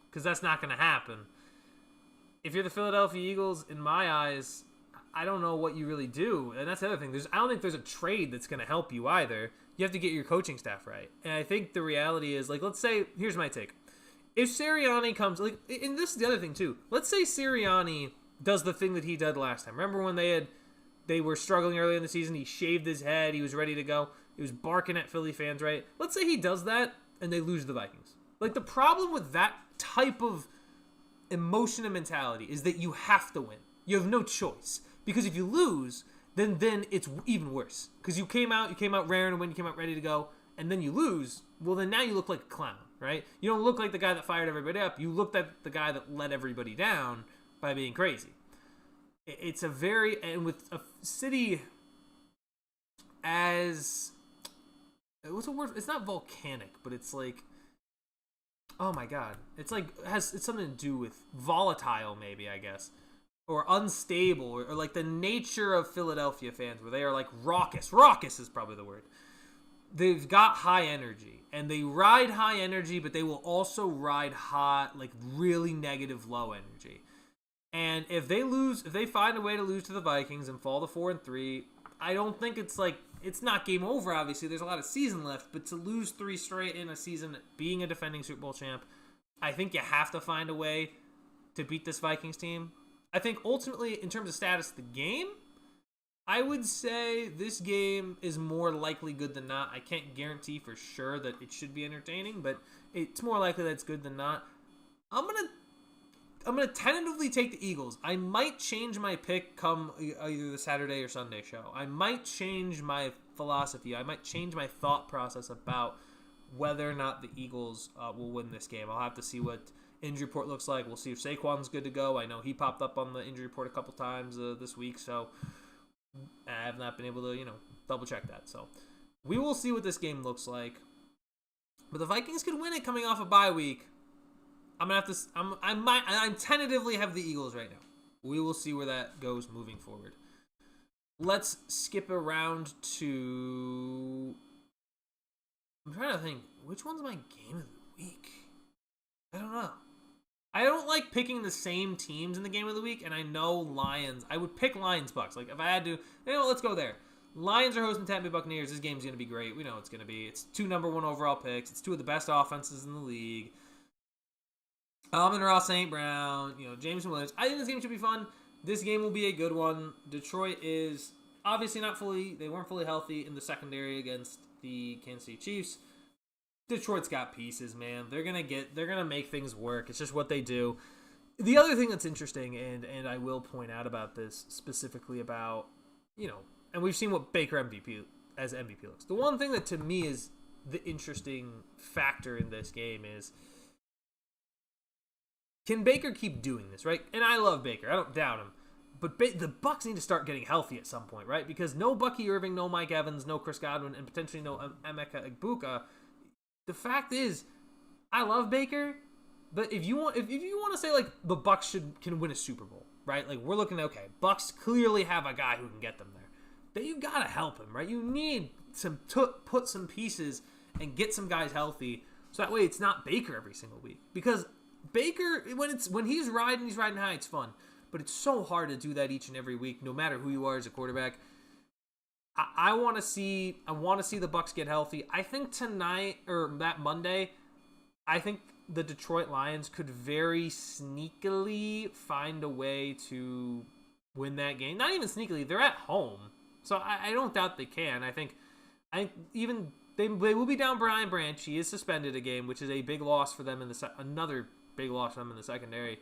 because that's not going to happen. If you're the Philadelphia Eagles, in my eyes, I don't know what you really do. And that's the other thing. I don't think there's a trade that's going to help you either. You have to get your coaching staff right. And I think the reality is, like, let's say, here's my take. If Sirianni comes, like, and this is the other thing too. Let's say Sirianni does the thing that he did last time. Remember when they were struggling early in the season? He shaved his head. He was ready to go. He was barking at Philly fans, right? Let's say he does that and they lose the Vikings. Like, the problem with that type of emotion and mentality is that you have to win. You have no choice. Because if you lose, then it's even worse. Because you came out raring to win, you came out ready to go, and then you lose, well, then now you look like a clown, right? You don't look like the guy that fired everybody up. You look like the guy that let everybody down by being crazy. It's and with a city as, what's the word? It's not volcanic, but it's like, oh my God. It's like, it's something to do with volatile, maybe, I guess. Or unstable, or like the nature of Philadelphia fans, where they are like raucous. Raucous is probably the word. They've got high energy, and they ride high energy, but they will also ride hot, like really negative low energy. And if they find a way to lose to the Vikings and fall to 4-3, I don't think it's not game over, obviously. There's a lot of season left, but to lose 3 straight in a season, being a defending Super Bowl champ, I think you have to find a way to beat this Vikings team. I think ultimately, in terms of status of the game, I would say this game is more likely good than not. I can't guarantee for sure that it should be entertaining, but it's more likely that it's good than not. I'm gonna tentatively take the Eagles. I might change my pick come either the Saturday or Sunday show. I might change my philosophy. I might change my thought process about whether or not the Eagles will win this game. I'll have to see what injury report looks like. We'll see if Saquon's good to go. I know he popped up on the injury report a couple times this week, so I have not been able to, double check that. So We will see what this game looks like. But the Vikings could win it coming off a bye week. I'm gonna have to. I'm tentatively have the Eagles right now. We will see where that goes moving forward. Let's skip around to. I'm trying to think. Which one's my game of the week? I don't know. I don't like picking the same teams in the game of the week, and I know Lions. I would pick Lions Bucks. Like if I had to, let's go there. Lions are hosting Tampa Bay Buccaneers. This game's gonna be great. We know it's gonna be. It's 2 number 1 overall picks. It's 2 of the best offenses in the league. Amon-Ra St. Brown, Jameson Williams. I think this game should be fun. This game will be a good one. Detroit is obviously they weren't fully healthy in the secondary against the Kansas City Chiefs. Detroit's got pieces, man. They're gonna make things work. It's just what they do. The other thing that's interesting, and I will point out about this specifically about, and we've seen what Baker MVP looks. The one thing that to me is the interesting factor in this game is, can Baker keep doing this, right? And I love Baker. I don't doubt him. But the Bucs need to start getting healthy at some point, right? Because no Bucky Irving, no Mike Evans, no Chris Godwin, and potentially no Emeka Egbuka. The fact is, I love Baker, but if you want to say like the Bucs can win a Super Bowl, right? Like we're looking at, okay, Bucs clearly have a guy who can get them there. Then you gotta help him, right? You need put some pieces and get some guys healthy, so that way it's not Baker every single week. Because Baker, when he's riding high, it's fun. But it's so hard to do that each and every week, no matter who you are as a quarterback. I want to see the Bucs get healthy. I think tonight or that Monday, I think the Detroit Lions could very sneakily find a way to win that game. Not even sneakily, they're at home, so I don't doubt they can. I think even they will be down Brian Branch. He is suspended a game, which is a big loss for them another big loss for them in the secondary.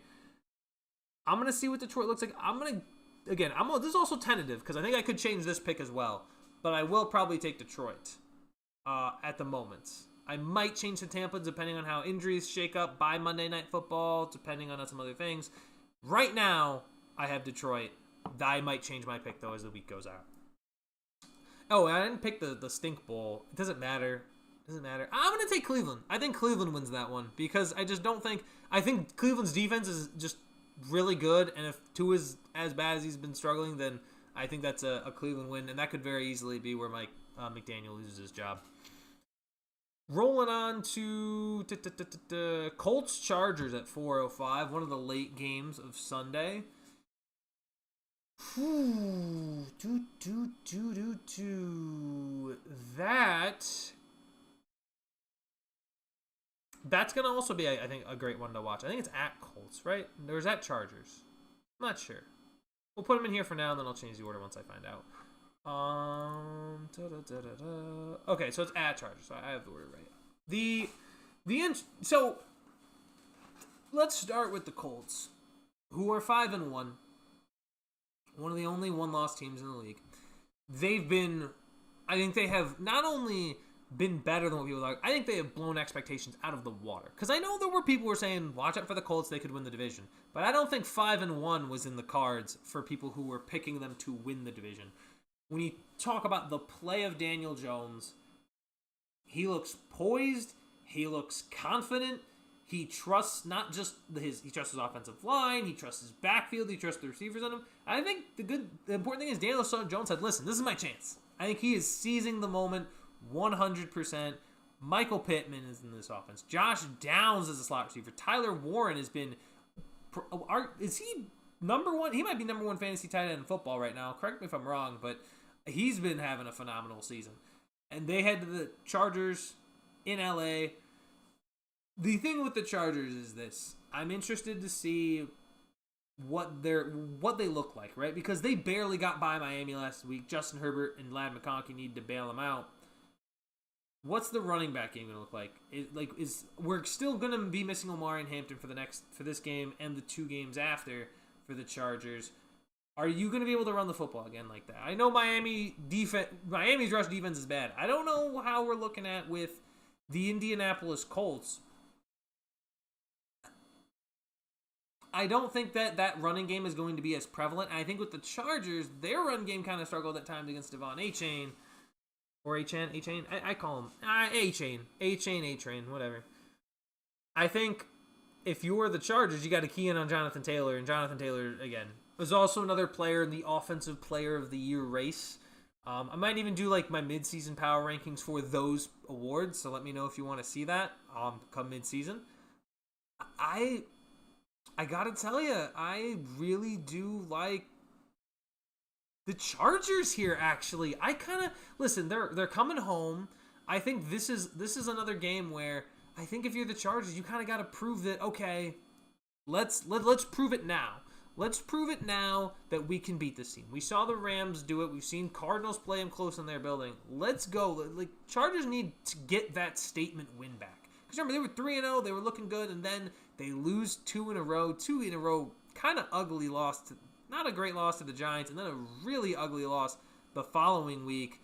I'm going to see what Detroit looks like. This is also tentative because I think I could change this pick as well. But I will probably take Detroit at the moment. I might change to Tampa depending on how injuries shake up by Monday Night Football, depending on some other things. Right now, I have Detroit. I might change my pick, though, as the week goes out. Oh, I didn't pick the Stink Bowl. It doesn't matter. I'm going to take Cleveland. I think Cleveland wins that one because I just don't think... I think Cleveland's defense is just really good, and if Tua is as bad as he's been struggling, then I think that's a Cleveland win, and that could very easily be where Mike McDaniel loses his job. Rolling on to Colts Chargers at 4:05, one of the late games of Sunday. That's going to also be, I think, a great one to watch. I think it's at Colts, right? Or is that Chargers? I'm not sure. We'll put them in here for now, and then I'll change the order once I find out. Okay, so it's at Chargers. So I have the order right. So let's start with the Colts, who are 5-1. One of the only one-loss teams in the league. I think they have not only been better than what people thought. I think they have blown expectations out of the water. Because I know there were people who were saying, watch out for the Colts, they could win the division. But I don't think 5-1 was in the cards for people who were picking them to win the division. When you talk about the play of Daniel Jones, he looks poised, he looks confident, he trusts not just he trusts his offensive line, he trusts his backfield, he trusts the receivers on him. I think the important thing is Daniel Jones said, listen, this is my chance. I think he is seizing the moment 100%. Michael Pittman is in this offense. Josh Downs is a slot receiver. Tyler Warren has been... Is he number one? He might be number one fantasy tight end in football right now. Correct me if I'm wrong, but he's been having a phenomenal season. And they head to the Chargers in LA. The thing with the Chargers is this. I'm interested to see what they look like, right? Because they barely got by Miami last week. Justin Herbert and Ladd McConkey need to bail them out. What's the running back game going to look like? We're still going to be missing Omari and Hampton for this game and the 2 games after for the Chargers. Are you going to be able to run the football again like that? I know Miami's rush defense is bad. I don't know how we're looking at with the Indianapolis Colts. I don't think that running game is going to be as prevalent. I think with the Chargers, their run game kind of struggled at times against Devon Achane. Or A-Chain? A-Chain? I call him A-Chain. A-Chain, A-Train, whatever. I think if you're the Chargers, you got to key in on Jonathan Taylor. And Jonathan Taylor, again, was also another player in the Offensive Player of the Year race. I might even do like my mid-season power rankings for those awards. So let me know if you want to see that come mid-season. I got to tell you, I really do like the Chargers here, actually. I kind of listen. They're coming home. I think this is another game where I think if you're the Chargers, you kind of got to prove that. Okay, let's prove it now. Let's prove it now that we can beat this team. We saw the Rams do it. We've seen Cardinals play them close in their building. Let's go. Like Chargers need to get that statement win back. Because remember, they were 3-0. They were looking good, and then they lose two in a row. Kind of ugly loss to. Not a great loss to the Giants, and then a really ugly loss the following week.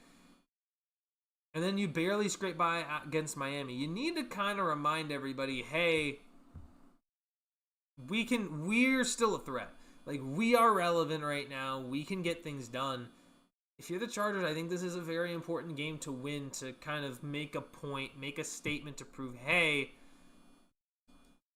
And then you barely scrape by against Miami. You need to kind of remind everybody, hey, we're still a threat. Like, we are relevant right now. We can get things done. If you're the Chargers, I think this is a very important game to win, to kind of make a point, make a statement to prove, hey,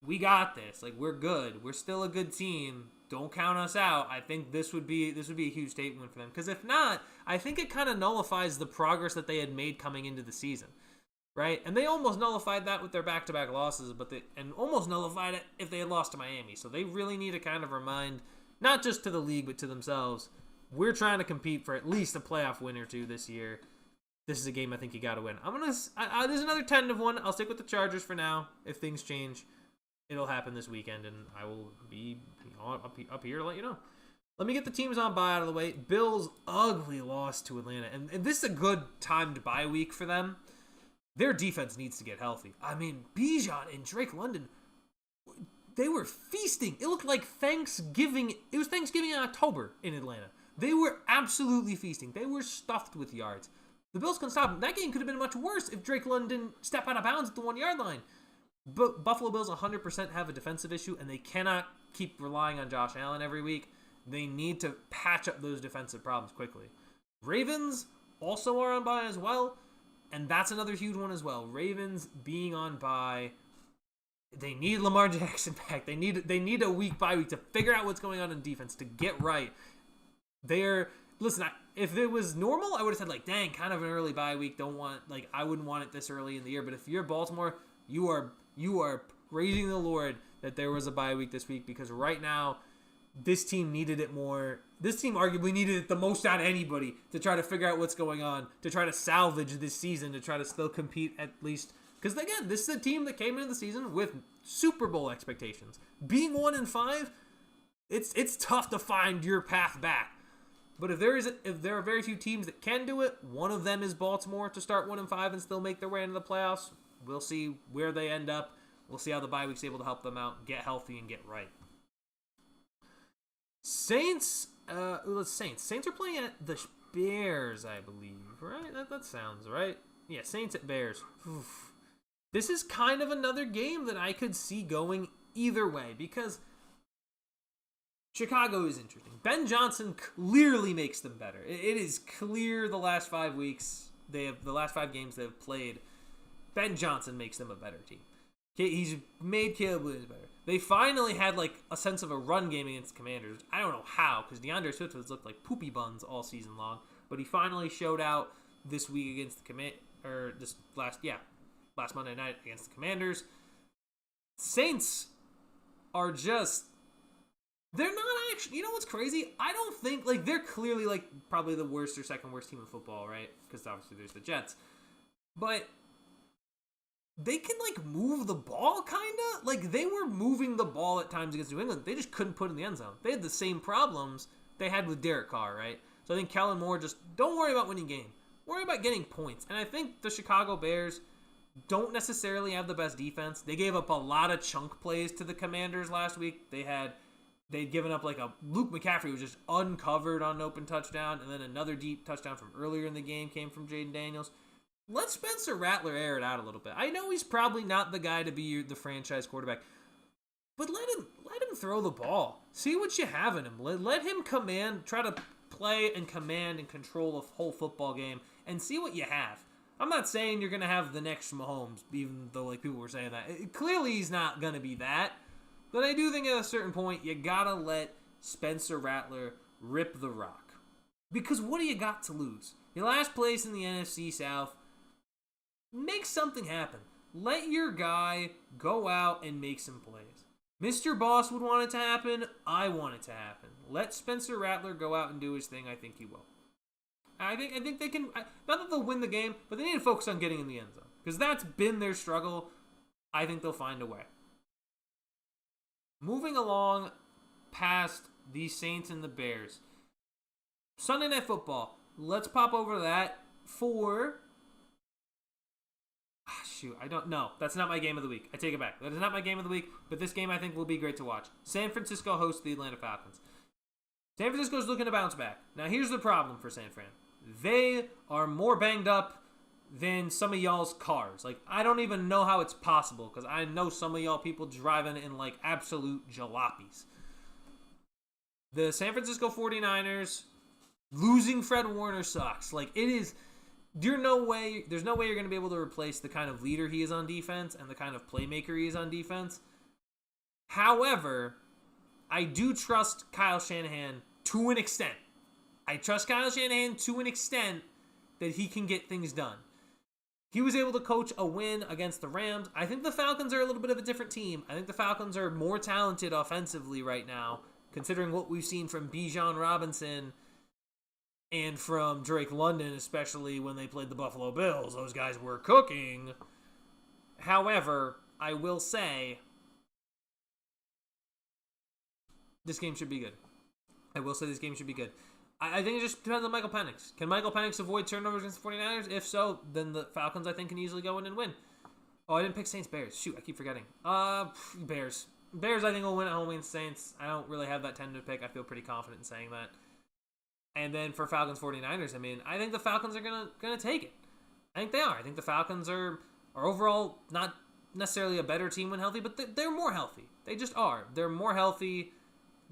we got this. Like, we're good. We're still a good team. Don't count us out. I think this would be a huge statement for them. Because if not, I think it kind of nullifies the progress that they had made coming into the season, right? And they almost nullified that with their back-to-back losses, and almost nullified it if they had lost to Miami. So they really need to kind of remind, not just to the league, but to themselves, we're trying to compete for at least a playoff win or two this year. This is a game I think you got to win. There's another tentative one. I'll stick with the Chargers for now. If things change, it'll happen this weekend, and I will be up here to let you know. Let me get the teams on bye out of the way. Bills, ugly loss to Atlanta. And this is a good timed bye week for them. Their defense needs to get healthy. I mean, Bijan and Drake London, they were feasting. It looked like Thanksgiving. It was Thanksgiving in October in Atlanta. They were absolutely feasting. They were stuffed with yards. The Bills couldn't stop them. That game could have been much worse if Drake London stepped out of bounds at the 1-yard line. But Buffalo Bills 100% have a defensive issue, and they cannot keep relying on Josh Allen every week. They need to patch up those defensive problems quickly. Ravens also are on bye as well, and that's another huge one as well. Ravens being on bye, they need Lamar Jackson back. They need a week bye week to figure out what's going on in defense, to get right. Listen, if it was normal, I would have said, like, dang, kind of an early bye week. I wouldn't want it this early in the year. But if you're Baltimore, you are praising the Lord that there was a bye week this week, because right now, this team needed it more. This team arguably needed it the most out of anybody to try to figure out what's going on, to try to salvage this season, to try to still compete at least. Because, again, this is a team that came into the season with Super Bowl expectations. Being 1-5, it's tough to find your path back. But if there are very few teams that can do it, one of them is Baltimore to start 1-5 and still make their way into the playoffs. We'll see where they end up. We'll see how the bye week's able to help them out, get healthy, and get right. Saints are playing at the Bears, I believe, right? That sounds right. Yeah, Saints at Bears. Oof. This is kind of another game that I could see going either way, because Chicago is interesting. Ben Johnson clearly makes them better. It is clear the last 5 weeks, the last 5 games they have played, Ben Johnson makes them a better team. He's made Caleb Williams better. They finally had like a sense of a run game against the Commanders. I don't know how, because DeAndre Swift has looked like poopy buns all season long, but he finally showed out this week against the last Monday night against the Commanders. Saints are just, they're not actually, you know what's crazy? I don't think, like, they're clearly like probably the worst or second worst team in football, right? Because obviously there's the Jets. But they can, like, move the ball, kind of. Like, they were moving the ball at times against New England. They just couldn't put it in the end zone. They had the same problems they had with Derek Carr, right? So I think Kellen Moore just, don't worry about winning game. Worry about getting points. And I think the Chicago Bears don't necessarily have the best defense. They gave up a lot of chunk plays to the Commanders last week. They'd given up, like, a Luke McCaffrey was just uncovered on an open touchdown, and then another deep touchdown from earlier in the game came from Jaden Daniels. Let Spencer Rattler air it out a little bit. I know he's probably not the guy to be the franchise quarterback, but let him throw the ball. See what you have in him. Let him try to play and command and control the whole football game, and see what you have. I'm not saying you're going to have the next Mahomes, even though like people were saying that. Clearly he's not going to be that. But I do think at a certain point, you got to let Spencer Rattler rip the rock. Because what do you got to lose? Your last place in the NFC South. Make something happen. Let your guy go out and make some plays. Mr. Boss would want it to happen. I want it to happen. Let Spencer Rattler go out and do his thing. I think he will. I think they can. Not that they'll win the game, but they need to focus on getting in the end zone. Because that's been their struggle. I think they'll find a way. Moving along past the Saints and the Bears. Sunday Night Football. Let's pop over to that for... I don't know. That's not my game of the week. I take it back. That is not my game of the week, but this game I think will be great to watch. San Francisco hosts the Atlanta Falcons. San Francisco's looking to bounce back. Now, here's the problem for San Fran. They are more banged up than some of y'all's cars. Like, I don't even know how it's possible, because I know some of y'all people driving in, like, absolute jalopies. The San Francisco 49ers, losing Fred Warner sucks. Like, it is... There's no way you're going to be able to replace the kind of leader he is on defense and the kind of playmaker he is on defense. However, I do trust Kyle Shanahan to an extent. I trust Kyle Shanahan to an extent that he can get things done. He was able to coach a win against the Rams. I think the Falcons are a little bit of a different team. I think the Falcons are more talented offensively right now, considering what we've seen from Bijan Robinson and from Drake London, especially when they played the Buffalo Bills. Those guys were cooking. However, I will say this game should be good. I think it just depends on Michael Penix. Can Michael Penix avoid turnovers against the 49ers? If so, then the Falcons, I think, can easily go in and win. Oh, I didn't pick Saints-Bears. Shoot, I keep forgetting. Bears. Bears, I think, will win at home against Saints. I don't really have that tentative pick. I feel pretty confident in saying that. And then for Falcons 49ers, I mean, I think the Falcons are gonna take it. I think they are. I think the Falcons are overall not necessarily a better team when healthy, but they're more healthy. They just are. They're more healthy.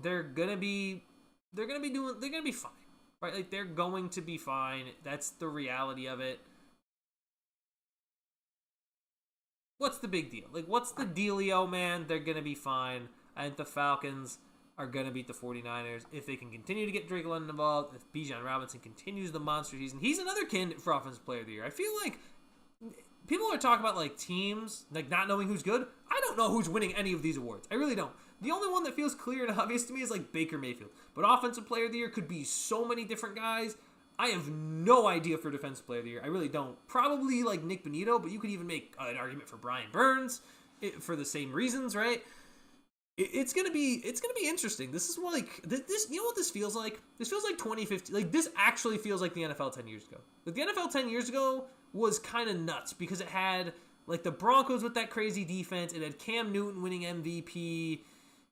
They're gonna be fine. Right? Like, they're going to be fine. That's the reality of it. What's the big deal? Like, what's the dealio, man? They're gonna be fine. I think the Falcons are going to beat the 49ers if they can continue to get Drake London involved, if Bijan Robinson continues the monster season. He's another candidate for Offensive Player of the Year. I feel like people are talking about, like, teams, like, not knowing who's good. I don't know who's winning any of these awards. I really don't. The only one that feels clear and obvious to me is, like, Baker Mayfield. But Offensive Player of the Year could be so many different guys. I have no idea for Defensive Player of the Year. I really don't. Probably, like, Nick Bonito, but you could even make an argument for Brian Burns for the same reasons, right? It's gonna be interesting. This is like this. You know what this feels like? This feels like 2015. Like, this actually feels like the NFL 10 years ago. Like, the NFL 10 years ago was kind of nuts because it had, like, the Broncos with that crazy defense. It had Cam Newton winning MVP.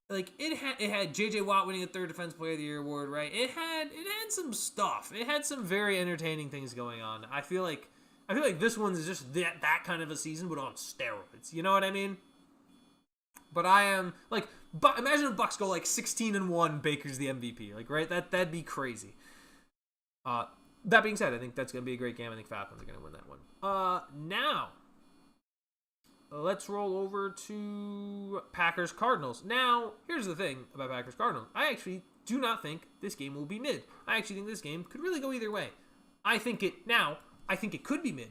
Like, it had J.J. Watt winning a third Defensive Player of the Year award. Right? It had some stuff. It had some very entertaining things going on. I feel like this one's just that kind of a season, but on steroids. You know what I mean? But I am, like, imagine if Bucks go, like, 16-1, Baker's the MVP. Like, right? That'd be crazy. That being said, I think that's going to be a great game. I think Falcons are going to win that one. Now, let's roll over to Packers-Cardinals. Now, here's the thing about Packers-Cardinals. I actually do not think this game will be mid. I actually think this game could really go either way. I think it could be mid.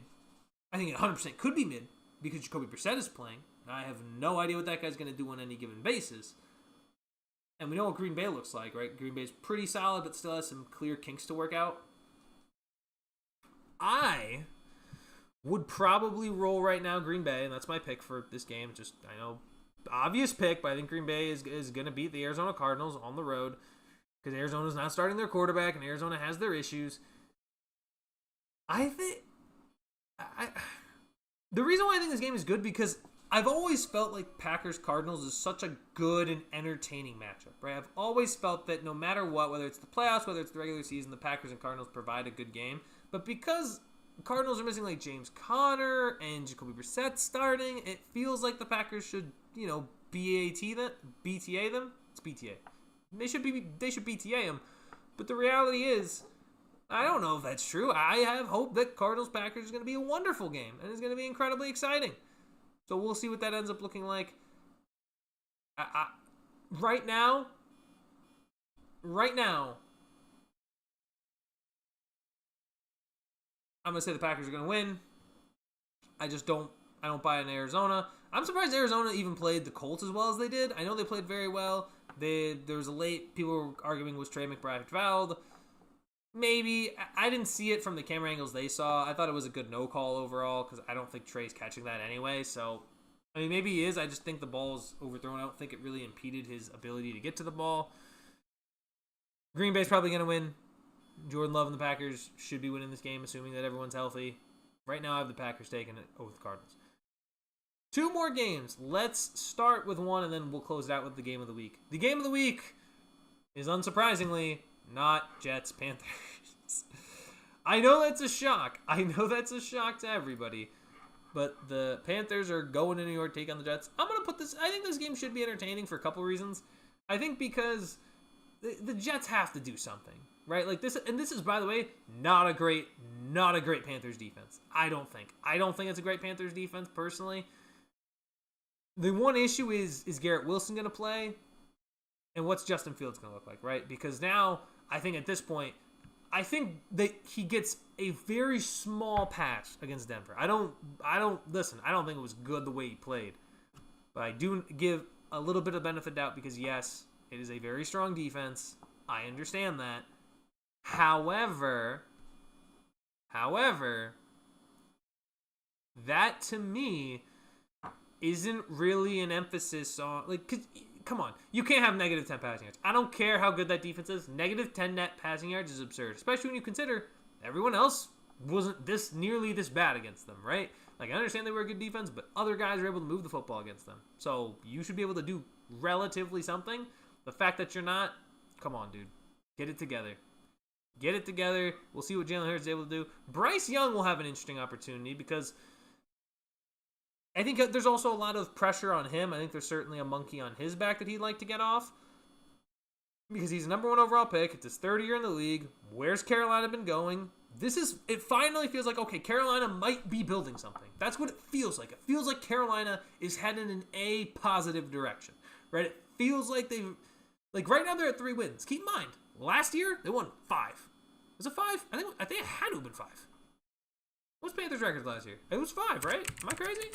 I think it 100% could be mid because Jacoby Brissett is playing. I have no idea what that guy's going to do on any given basis. And we know what Green Bay looks like, right? Green Bay's pretty solid, but still has some clear kinks to work out. I would probably roll right now Green Bay, and that's my pick for this game. Just, I know, obvious pick, but I think Green Bay is going to beat the Arizona Cardinals on the road because Arizona's not starting their quarterback, and Arizona has their issues. The reason why I think this game is good because I've always felt like Packers-Cardinals is such a good and entertaining matchup, right? I've always felt that no matter what, whether it's the playoffs, whether it's the regular season, the Packers and Cardinals provide a good game. But because the Cardinals are missing, like, James Conner and Jacoby Brissett starting, it feels like the Packers should, BTA them. It's BTA. They should BTA them. But the reality is, I don't know if that's true. I have hope that Cardinals-Packers is going to be a wonderful game, and it's going to be incredibly exciting. So we'll see what that ends up looking like. Right now, I'm going to say the Packers are going to win. I don't buy in Arizona. I'm surprised Arizona even played the Colts as well as they did. I know they played very well. There was a late, people were arguing, was Trey McBride fouled? Maybe. I didn't see it from the camera angles they saw. I thought it was a good no call overall because I don't think Trey's catching that anyway. So, I mean, maybe he is. I just think the ball's overthrown. I don't think it really impeded his ability to get to the ball. Green Bay's probably going to win. Jordan Love and the Packers should be winning this game, assuming that everyone's healthy. Right now, I have the Packers taking it over the Cardinals. 2 more games. Let's start with one, and then we'll close it out with the game of the week. The game of the week is, unsurprisingly, not Jets-Panthers. I know that's a shock. I know that's a shock to everybody. But the Panthers are going to New York, take on the Jets. I'm going to put this... I think this game should be entertaining for a couple reasons. I think because the Jets have to do something, right? Like this, and this is, by the way, not a great Panthers defense. I don't think it's a great Panthers defense, personally. The one issue is Garrett Wilson going to play? And what's Justin Fields going to look like, right? Because now, I think at this point, I think that he gets a very small pass against Denver. I don't think it was good the way he played. But I do give a little bit of benefit of doubt because, yes, it is a very strong defense. I understand that. However, that to me isn't really an emphasis on, like, 'cause, come on, you can't have negative 10 passing yards. I don't care how good that defense is. Negative 10 net passing yards is absurd, especially when you consider everyone else wasn't nearly this bad against them, right? Like, I understand they were a good defense, but other guys were able to move the football against them. So you should be able to do relatively something. The fact that you're not, come on, dude. Get it together. Get it together. We'll see what Jalen Hurts is able to do. Bryce Young will have an interesting opportunity because I think there's also a lot of pressure on him. I think there's certainly a monkey on his back that he'd like to get off because he's the number 1 overall pick. It's his 3rd year in the league. Where's Carolina been going? It finally feels like, okay, Carolina might be building something. That's what it feels like. It feels like Carolina is heading in a positive direction, right? It feels like right now they're at 3 wins. Keep in mind, last year they won 5. Was it 5? I think it had to have been 5. What's Panthers' record last year? It was 5, right? Am I crazy?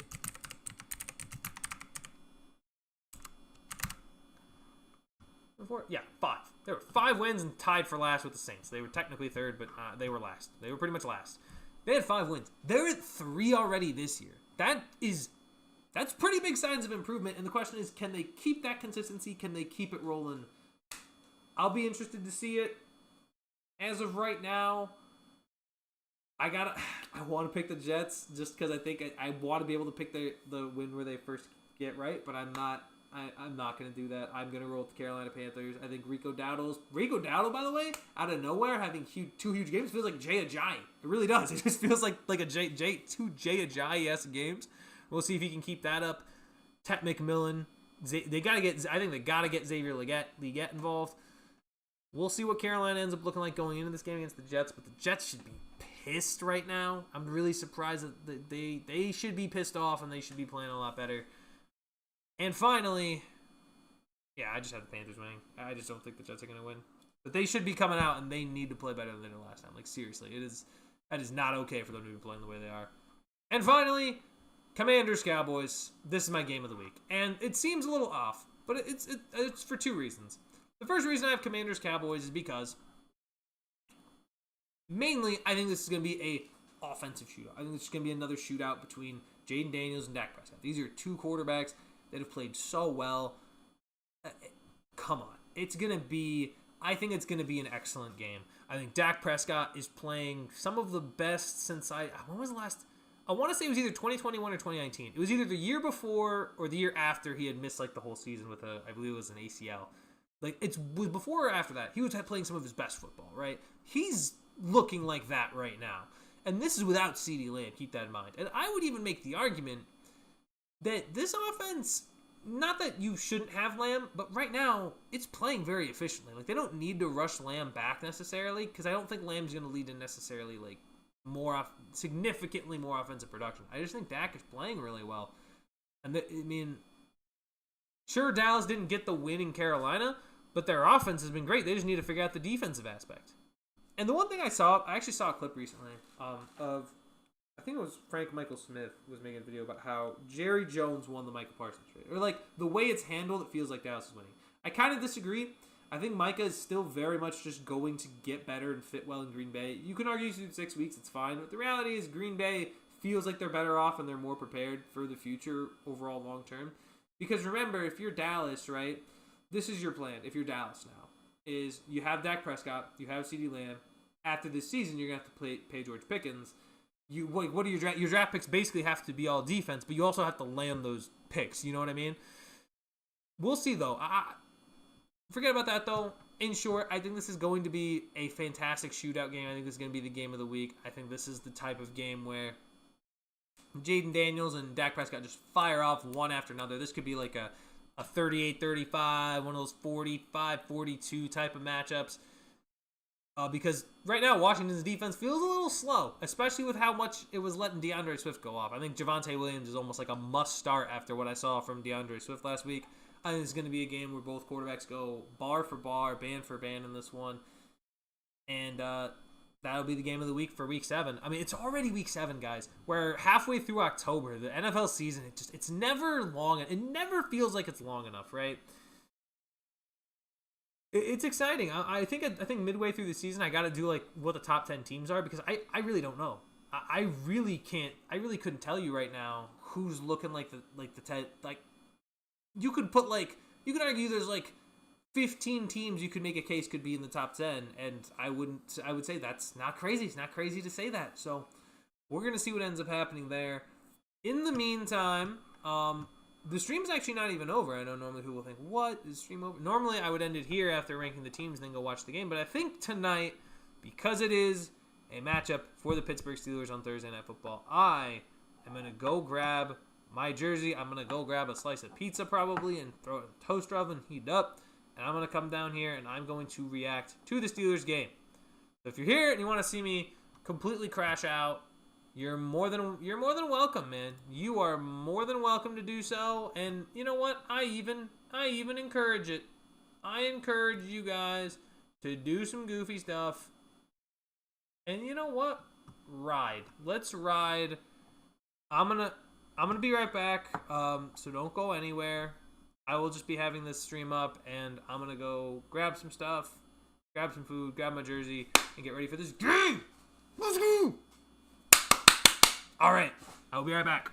Yeah, 5. There were 5 wins and tied for last with the Saints. They were technically 3rd, but they were last. They were pretty much last. They had 5 wins. They're at 3 already this year. That's pretty big signs of improvement. And the question is, can they keep that consistency? Can they keep it rolling? I'll be interested to see it. As of right now, I want to pick the Jets just because I think I want to be able to pick the win where they first get right, but I'm not going to do that. I'm going to roll with the Carolina Panthers. I think Rico Dowdle, by the way, out of nowhere, having 2 huge games, feels like Jay Ajayi. It really does. It just feels like a 2 Jay Ajayi-esque games. We'll see if he can keep that up. Tet McMillan. I think they got to get Xavier Legette involved. We'll see what Carolina ends up looking like going into this game against the Jets, but the Jets should be pissed right now. I'm really surprised that they should be pissed off and they should be playing a lot better. And finally, yeah, I just have the Panthers winning. I just don't think the Jets are going to win. But they should be coming out and they need to play better than they did last time. Like, seriously, that is not okay for them to be playing the way they are. And finally, Commanders Cowboys. This is my game of the week. And it seems a little off, but it's for 2 reasons. The first reason I have Commanders Cowboys is because mainly I think this is going to be a offensive shootout. I think this is going to be another shootout between Jaden Daniels and Dak Prescott. These are 2 quarterbacks that have played so well. Come on. I think it's going to be an excellent game. I think Dak Prescott is playing some of the best since when was the last? I want to say it was either 2021 or 2019. It was either the year before or the year after he had missed like the whole season with I believe it was an ACL. Like, it was before or after that, he was playing some of his best football, right? He's looking like that right now. And this is without CeeDee Lamb, keep that in mind. And I would even make the argument that this offense not that you shouldn't have Lamb, but right now it's playing very efficiently. Like, they don't need to rush Lamb back necessarily, because I don't think Lamb's going to lead to necessarily like significantly more offensive production. I just think Dak is playing really well, and I mean, sure, Dallas didn't get the win in Carolina, but their offense has been great. They just need to figure out the defensive aspect. And the one thing I actually saw a clip recently of, I think it was Frank Michael Smith was making a video about how Jerry Jones won the Micah Parsons trade. Or like the way it's handled, it feels like Dallas is winning. I kind of disagree. I think Micah is still very much just going to get better and fit well in Green Bay. You can argue through 6 weeks, it's fine. But the reality is Green Bay feels like they're better off and they're more prepared for the future overall long term. Because remember, if you're Dallas, right, this is your plan. If you're Dallas now, is you have Dak Prescott, you have CeeDee Lamb. After this season, you're going to have to pay George Pickens. What are your draft picks basically have to be all defense, but you also have to land those picks. You know what I mean? We'll see, though. Forget about that, though. In short, I think this is going to be a fantastic shootout game. I think this is going to be the game of the week. I think this is the type of game where Jaden Daniels and Dak Prescott just fire off one after another. This could be like a 38-35, one of those 45-42 type of matchups. Because right now, Washington's defense feels a little slow, especially with how much it was letting DeAndre Swift go off. I think Javonte Williams is almost like a must-start after what I saw from DeAndre Swift last week. I think it's going to be a game where both quarterbacks go bar for bar, band for band in this one. And that'll be the game of the week for Week 7. I mean, it's already Week 7, guys. We're halfway through October. The NFL season, it's never long. It never feels like it's long enough, right? It's exciting. I think midway through the season, I got to do like what the top 10 teams are, because I really don't know. I really couldn't tell you right now who's looking like the 10. Like, you could argue there's like 15 teams you could make a case could be in the top 10, and I would say that's not crazy. It's not crazy to say that. So we're gonna see what ends up happening there. In the meantime, the stream's actually not even over. I know normally people will think, what? Is the stream over? Normally, I would end it here after ranking the teams and then go watch the game. But I think tonight, because it is a matchup for the Pittsburgh Steelers on Thursday Night Football, I am going to go grab my jersey. I'm going to go grab a slice of pizza probably and throw it in the toaster oven, heat it up. And I'm going to come down here and I'm going to react to the Steelers game. So if you're here and you want to see me completely crash out, you're more than welcome, man. You are more than welcome to do so. And you know what? I even encourage it. I encourage you guys to do some goofy stuff. And you know what? Ride. Let's ride. I'm gonna be right back. So don't go anywhere. I will just be having this stream up, and I'm gonna go grab some stuff, grab some food, grab my jersey, and get ready for this game. Let's go. All right, I'll be right back.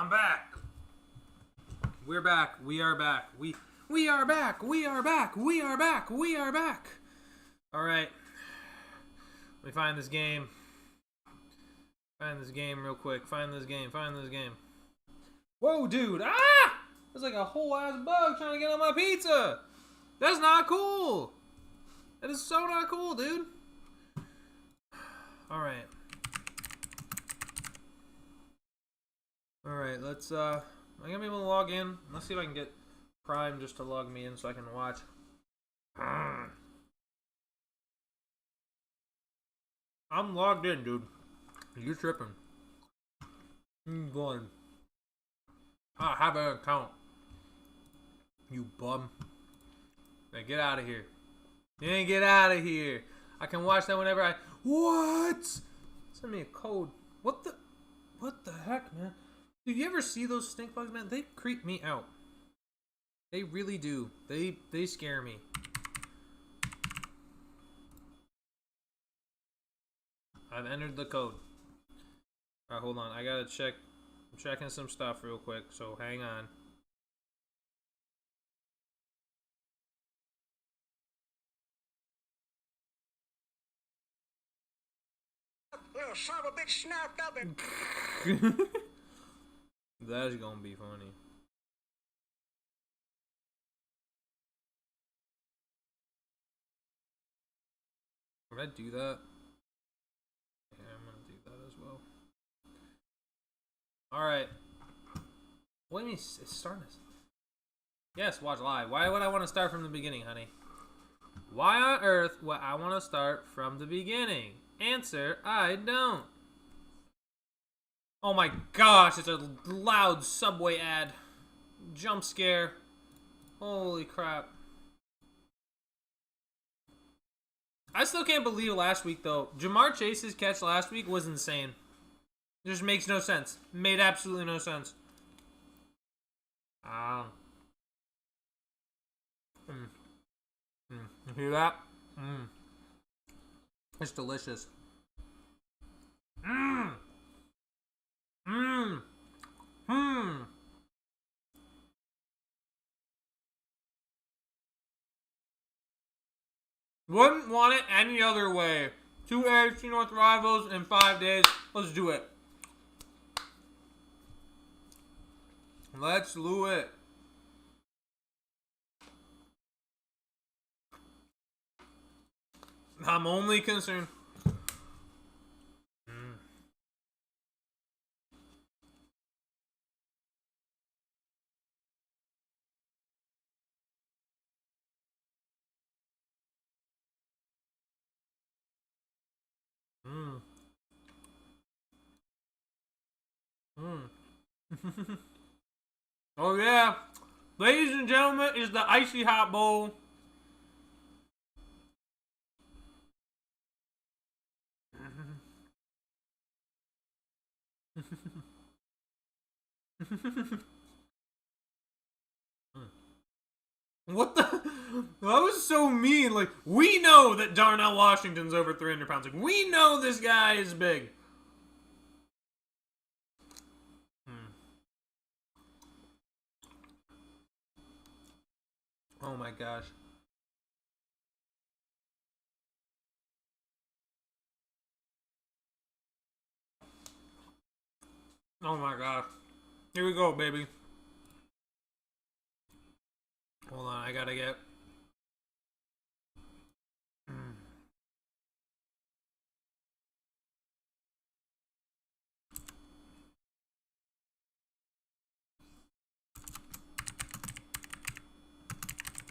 I'm back. We're back. We are back. We are back. We are back. We are back. We are back. All right. Let me find this game. Find this game real quick. Find this game. Find this game. Whoa, dude. Ah! There's like a whole ass bug trying to get on my pizza. That's not cool. That is so not cool, dude. All right. All right, let's, am I gonna be able to log in? Let's see if I can get Prime just to log me in so I can watch. I'm logged in, dude. You're tripping. I'm going. I have an account. You bum. Now get out of here. Yeah, get out of here. I can watch that whenever I... What? Send me a code. What the heck, man? Dude, you ever see those stink bugs, man? They creep me out. They really do. They scare me. I've entered the code. Alright, hold on. I gotta check. I'm checking some stuff real quick, so hang on. Little son of a bitch snapped up and... That's gonna be funny. Would I do that? Yeah, I'm gonna do that as well. Alright. What do you mean it's starting this? Yes, watch live. Why would I want to start from the beginning, honey? Why on earth would I want to start from the beginning? Answer, I don't. Oh my gosh, it's a loud Subway ad. Jump scare. Holy crap. I still can't believe last week, though. Jamar Chase's catch last week was insane. It just makes no sense. Made absolutely no sense. You hear that? It's delicious. Wouldn't want it any other way. 2 AFC North rivals in 5 days. Let's do it. Let's do it. I'm only concerned. Oh yeah, ladies and gentlemen, is the icy hot bowl. What the? That was so mean. Like, we know that Darnell Washington's over 300 pounds. Like, we know this guy is big. Oh my gosh. Oh my gosh. Here we go, baby. Hold on, I gotta get...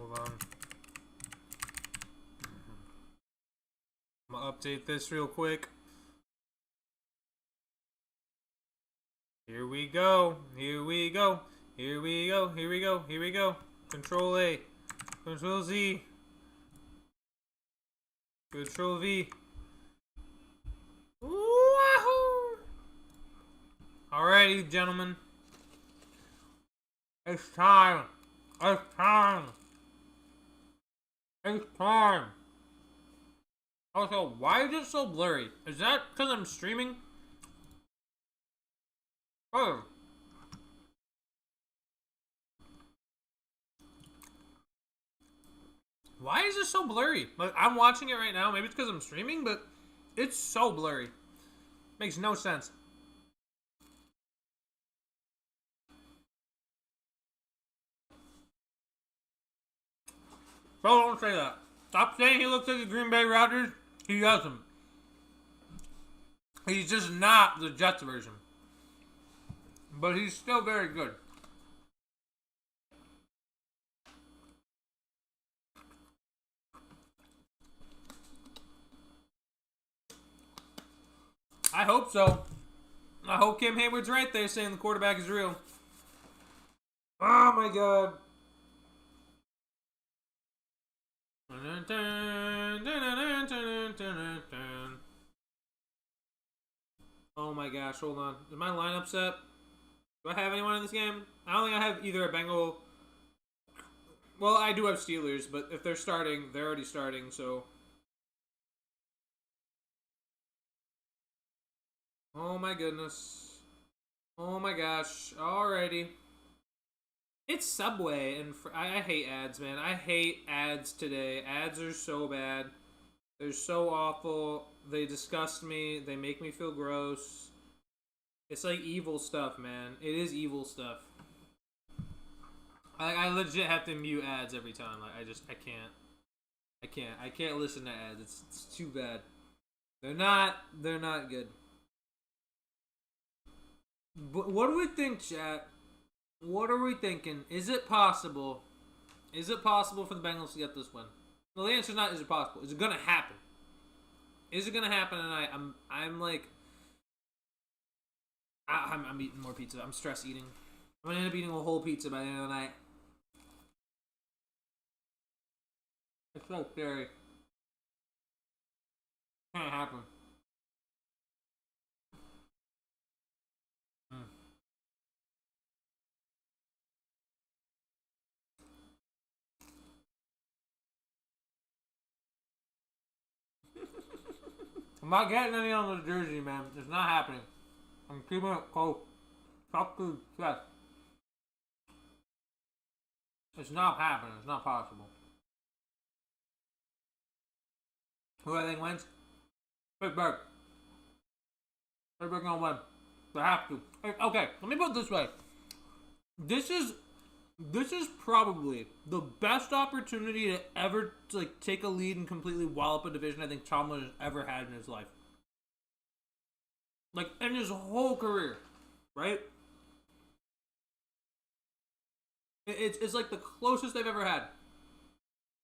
Hold on. I'm gonna update this real quick. Here we go. Here we go. Here we go. Here we go. Here we go. Control A. Control Z. Control V. Wahoo! Alrighty, gentlemen. It's time. It's time. It's time. Also, why is it so blurry? Is that because I'm streaming? Oh. Why is this so blurry? Like, I'm watching it right now. Maybe it's because I'm streaming, but it's so blurry. Makes no sense. Bro, don't say that. Stop saying he looks like the Green Bay Rodgers. He doesn't. He's just not the Jets version. But he's still very good. I hope so. I hope Cam Hayward's right there saying the quarterback is real. Oh my god. Oh my gosh, hold on. Is my lineup set? Do I have anyone in this game? I don't think I have either a Bengal. Well, I do have Steelers, but if they're starting, they're already starting, so. Oh my goodness. Oh my gosh. Alrighty. It's Subway, and I hate ads, man. I hate ads today. Ads are so bad. They're so awful. They disgust me. They make me feel gross. It's like evil stuff, man. It is evil stuff. I legit have to mute ads every time. Like, I can't. I can't listen to ads. It's too bad. They're not good. But what do we think, chat? What are we thinking? Is it possible? Is it possible for the Bengals to get this win? Well, the answer is not is it possible. Is it gonna happen? Is it gonna happen tonight? I'm like I'm eating more pizza. I'm stress eating. I'm gonna end up eating a whole pizza by the end of the night. It's so scary. Can't happen. I'm not getting any on the jersey, man. It's not happening. I'm keeping it close. Talk to the chest. It's not happening. It's not possible. Who I think wins? Pittsburgh. Pittsburgh gonna win. They have to. Okay, let me put it this way. This is probably the best opportunity to ever take a lead and completely wallop a division I think Tomlin has ever had in his life. Like, in his whole career, right? It's like the closest they've ever had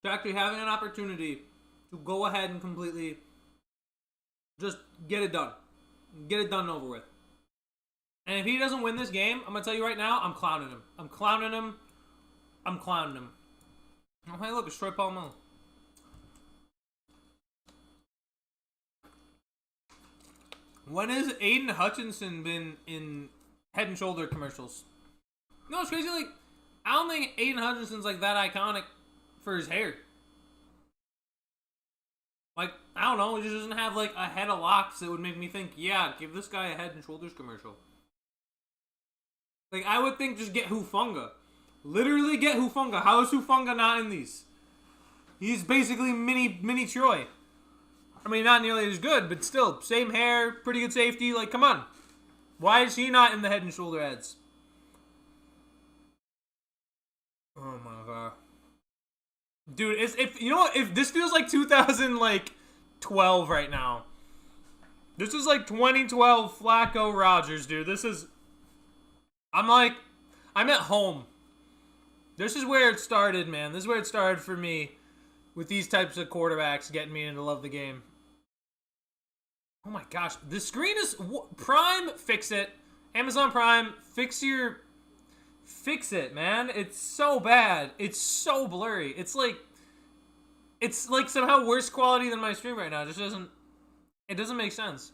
to actually having an opportunity to go ahead and completely just get it done. Get it done and over with. And if he doesn't win this game, I'm going to tell you right now, I'm clowning him. I'm clowning him. Oh, hey, look, it's Troy Polamalu. When has Aiden Hutchinson been in Head and Shoulder commercials? No, it's crazy. Like, I don't think Aiden Hutchinson's like that iconic for his hair. Like, I don't know. He just doesn't have like a head of locks that would make me think, yeah, give this guy a Head and Shoulders commercial. Like, I would think just get Hufanga. Literally get Hufanga. How is Hufanga not in these? He's basically mini Troy. I mean, not nearly as good, but still, same hair, pretty good safety. Like, come on. Why is he not in the Head and Shoulder ads? Oh my god. Dude, if you know what? If this feels like 2012 right now. This is like 2012 Flacco Rodgers, dude. This is... I'm at home. This is where it started, man. This is where it started for me with these types of quarterbacks getting me into love the game. Oh my gosh. The screen is... Prime, fix it. Amazon Prime, fix it, man. It's so bad. It's so blurry. It's like somehow worse quality than my stream right now. It just doesn't... It doesn't make sense.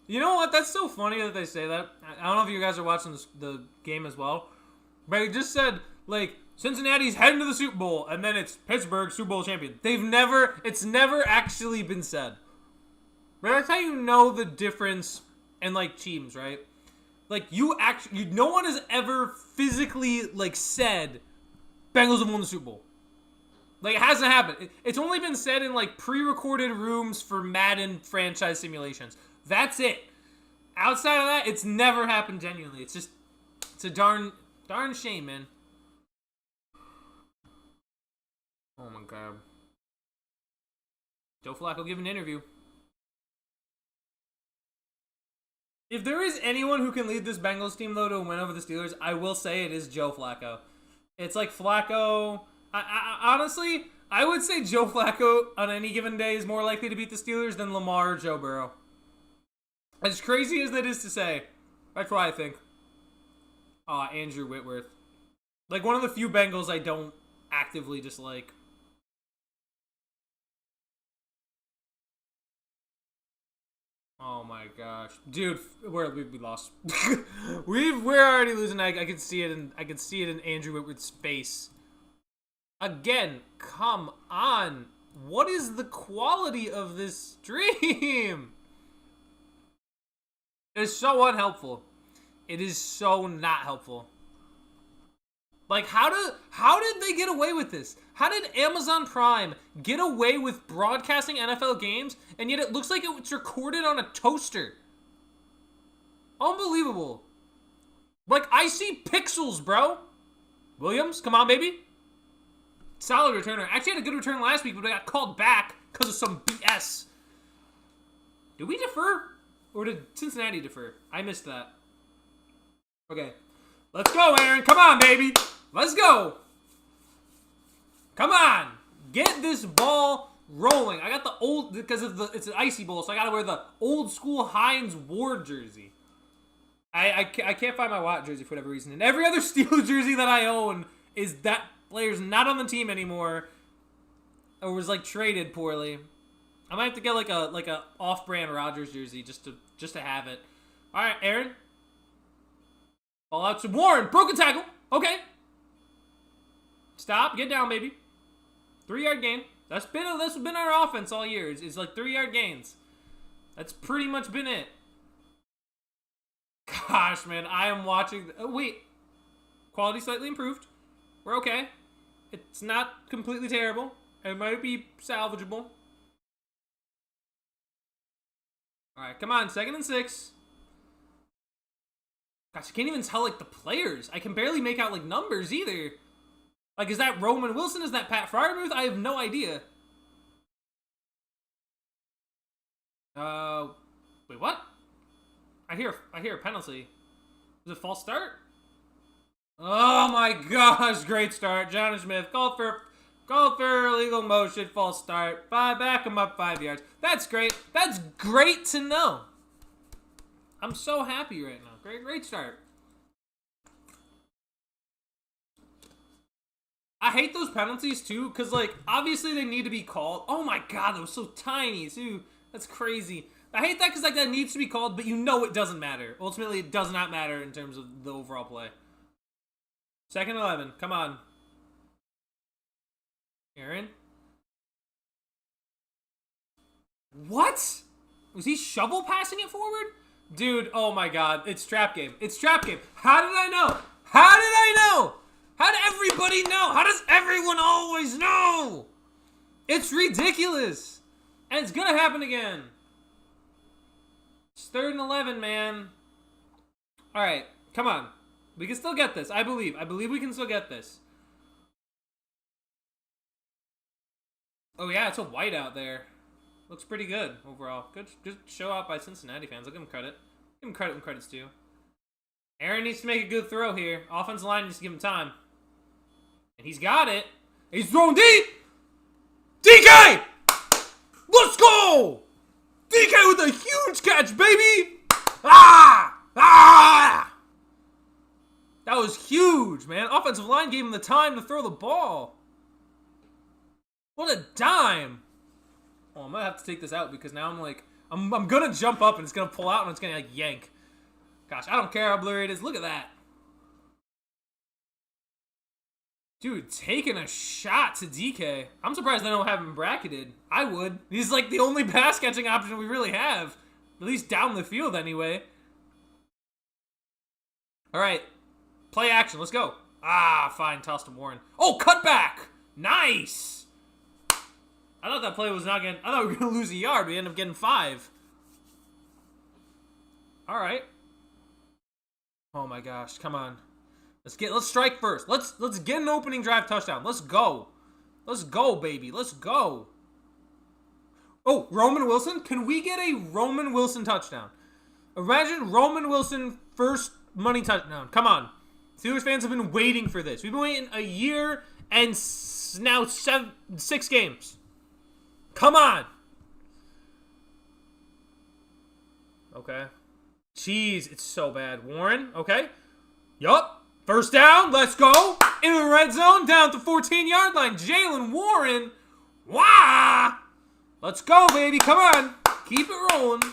You know what? That's so funny that they say that. I don't know if you guys are watching the game as well. But it just said, like, Cincinnati's heading to the Super Bowl, and then it's Pittsburgh Super Bowl champion. It's never actually been said. But that's how you know the difference in, like, teams, right? Like, no one has ever physically, like, said Bengals have won the Super Bowl. Like, it hasn't happened. It's only been said in, like, pre-recorded rooms for Madden franchise simulations. That's it. Outside of that, it's never happened genuinely. It's a darn shame, man. Oh, my God. Joe Flacco give an interview. If there is anyone who can lead this Bengals team, though, to win over the Steelers, I will say it is Joe Flacco. It's like Flacco... honestly, I would say Joe Flacco on any given day is more likely to beat the Steelers than Lamar or Joe Burrow. As crazy as that is to say, that's what I think. Andrew Whitworth. Like, one of the few Bengals I don't actively dislike. Oh my gosh, dude, we lost. We're already losing. I can see it in Andrew Whitworth's face. Again, come on. What is the quality of this stream? It's so unhelpful. It is so not helpful. Like, how did they get away with this? How did Amazon Prime get away with broadcasting NFL games, and yet it looks like it's recorded on a toaster? Unbelievable. Like, I see pixels, bro. Williams, come on, baby. Solid returner. Actually had a good return last week, but I got called back because of some BS. Did we defer? Or did Cincinnati defer? I missed that. Okay. Let's go, Aaron. Come on, baby. Let's go. Come on. Get this ball rolling. I got the old, because of it's an icy bowl, so I got to wear the old school Hines Ward jersey. I can't find my Watt jersey for whatever reason. And every other Steelers jersey that I own is that player's not on the team anymore, or was like traded poorly. I might have to get like a off-brand Rodgers jersey just to have it. All right, Aaron. Ball out to Warren. Broken tackle. Okay. Stop. Get down, baby. 3-yard gain. That's been our offense all year. It's like 3-yard gains. That's pretty much been it. Gosh, man, I am watching. Oh, wait. Quality slightly improved. We're okay. It's not completely terrible. It might be salvageable. All right, come on. 2nd and 6. Gosh, I can't even tell, like, the players. I can barely make out, like, numbers either. Like, is that Roman Wilson? Is that Pat Freiermuth? I have no idea. Wait, what? I hear a penalty. Is it a false start? Oh my gosh, great start. Johnny Smith, called for illegal motion, false start. Back him up 5 yards. That's great. That's great to know. I'm so happy right now. Great start. I hate those penalties too, because, like, obviously they need to be called. Oh my god, that was so tiny too. That's crazy. I hate that because, like, that needs to be called, but you know it doesn't matter. Ultimately, it does not matter in terms of the overall play. 2nd and 11. Come on. Aaron? What? Was he shovel passing it forward? Dude, oh my god. It's trap game. It's trap game. How did I know? How did I know? How did everybody know? How does everyone always know? It's ridiculous. And it's going to happen again. It's 3rd and 11, man. All right. Come on. We can still get this. I believe. I believe we can still get this. Oh, yeah. It's a white out there. Looks pretty good overall. Good show out by Cincinnati fans. I'll give them credit. Give them credit when credit's due. Aaron needs to make a good throw here. Offensive line needs to give him time. And he's got it. He's throwing deep. DK! Let's go! DK with a huge catch, baby! Ah! That was huge, man. Offensive line gave him the time to throw the ball. What a dime. Oh, I might have to take this out because now I'm like, I'm going to jump up and it's going to pull out and it's going to, like, yank. Gosh, I don't care how blurry it is. Look at that. Dude, taking a shot to DK. I'm surprised they don't have him bracketed. I would. He's like the only pass catching option we really have. At least down the field anyway. All right. Play action. Let's go. Ah, fine. Toss to Warren. Oh, cutback. Nice. I thought that play was not getting... I thought we were going to lose a yard. We ended up getting 5. All right. Oh, my gosh. Come on. Let's strike first. Let's get an opening drive touchdown. Let's go. Let's go, baby. Let's go. Oh, Roman Wilson? Can we get a Roman Wilson touchdown? Imagine Roman Wilson first money touchdown. Come on. Steelers fans have been waiting for this. We've been waiting a year and now 6 games. Come on. Okay. Jeez, it's so bad. Warren, okay. Yup. First down. Let's go. Into the red zone. Down to 14-yard line. Jalen Warren. Wah! Let's go, baby. Come on. Keep it rolling.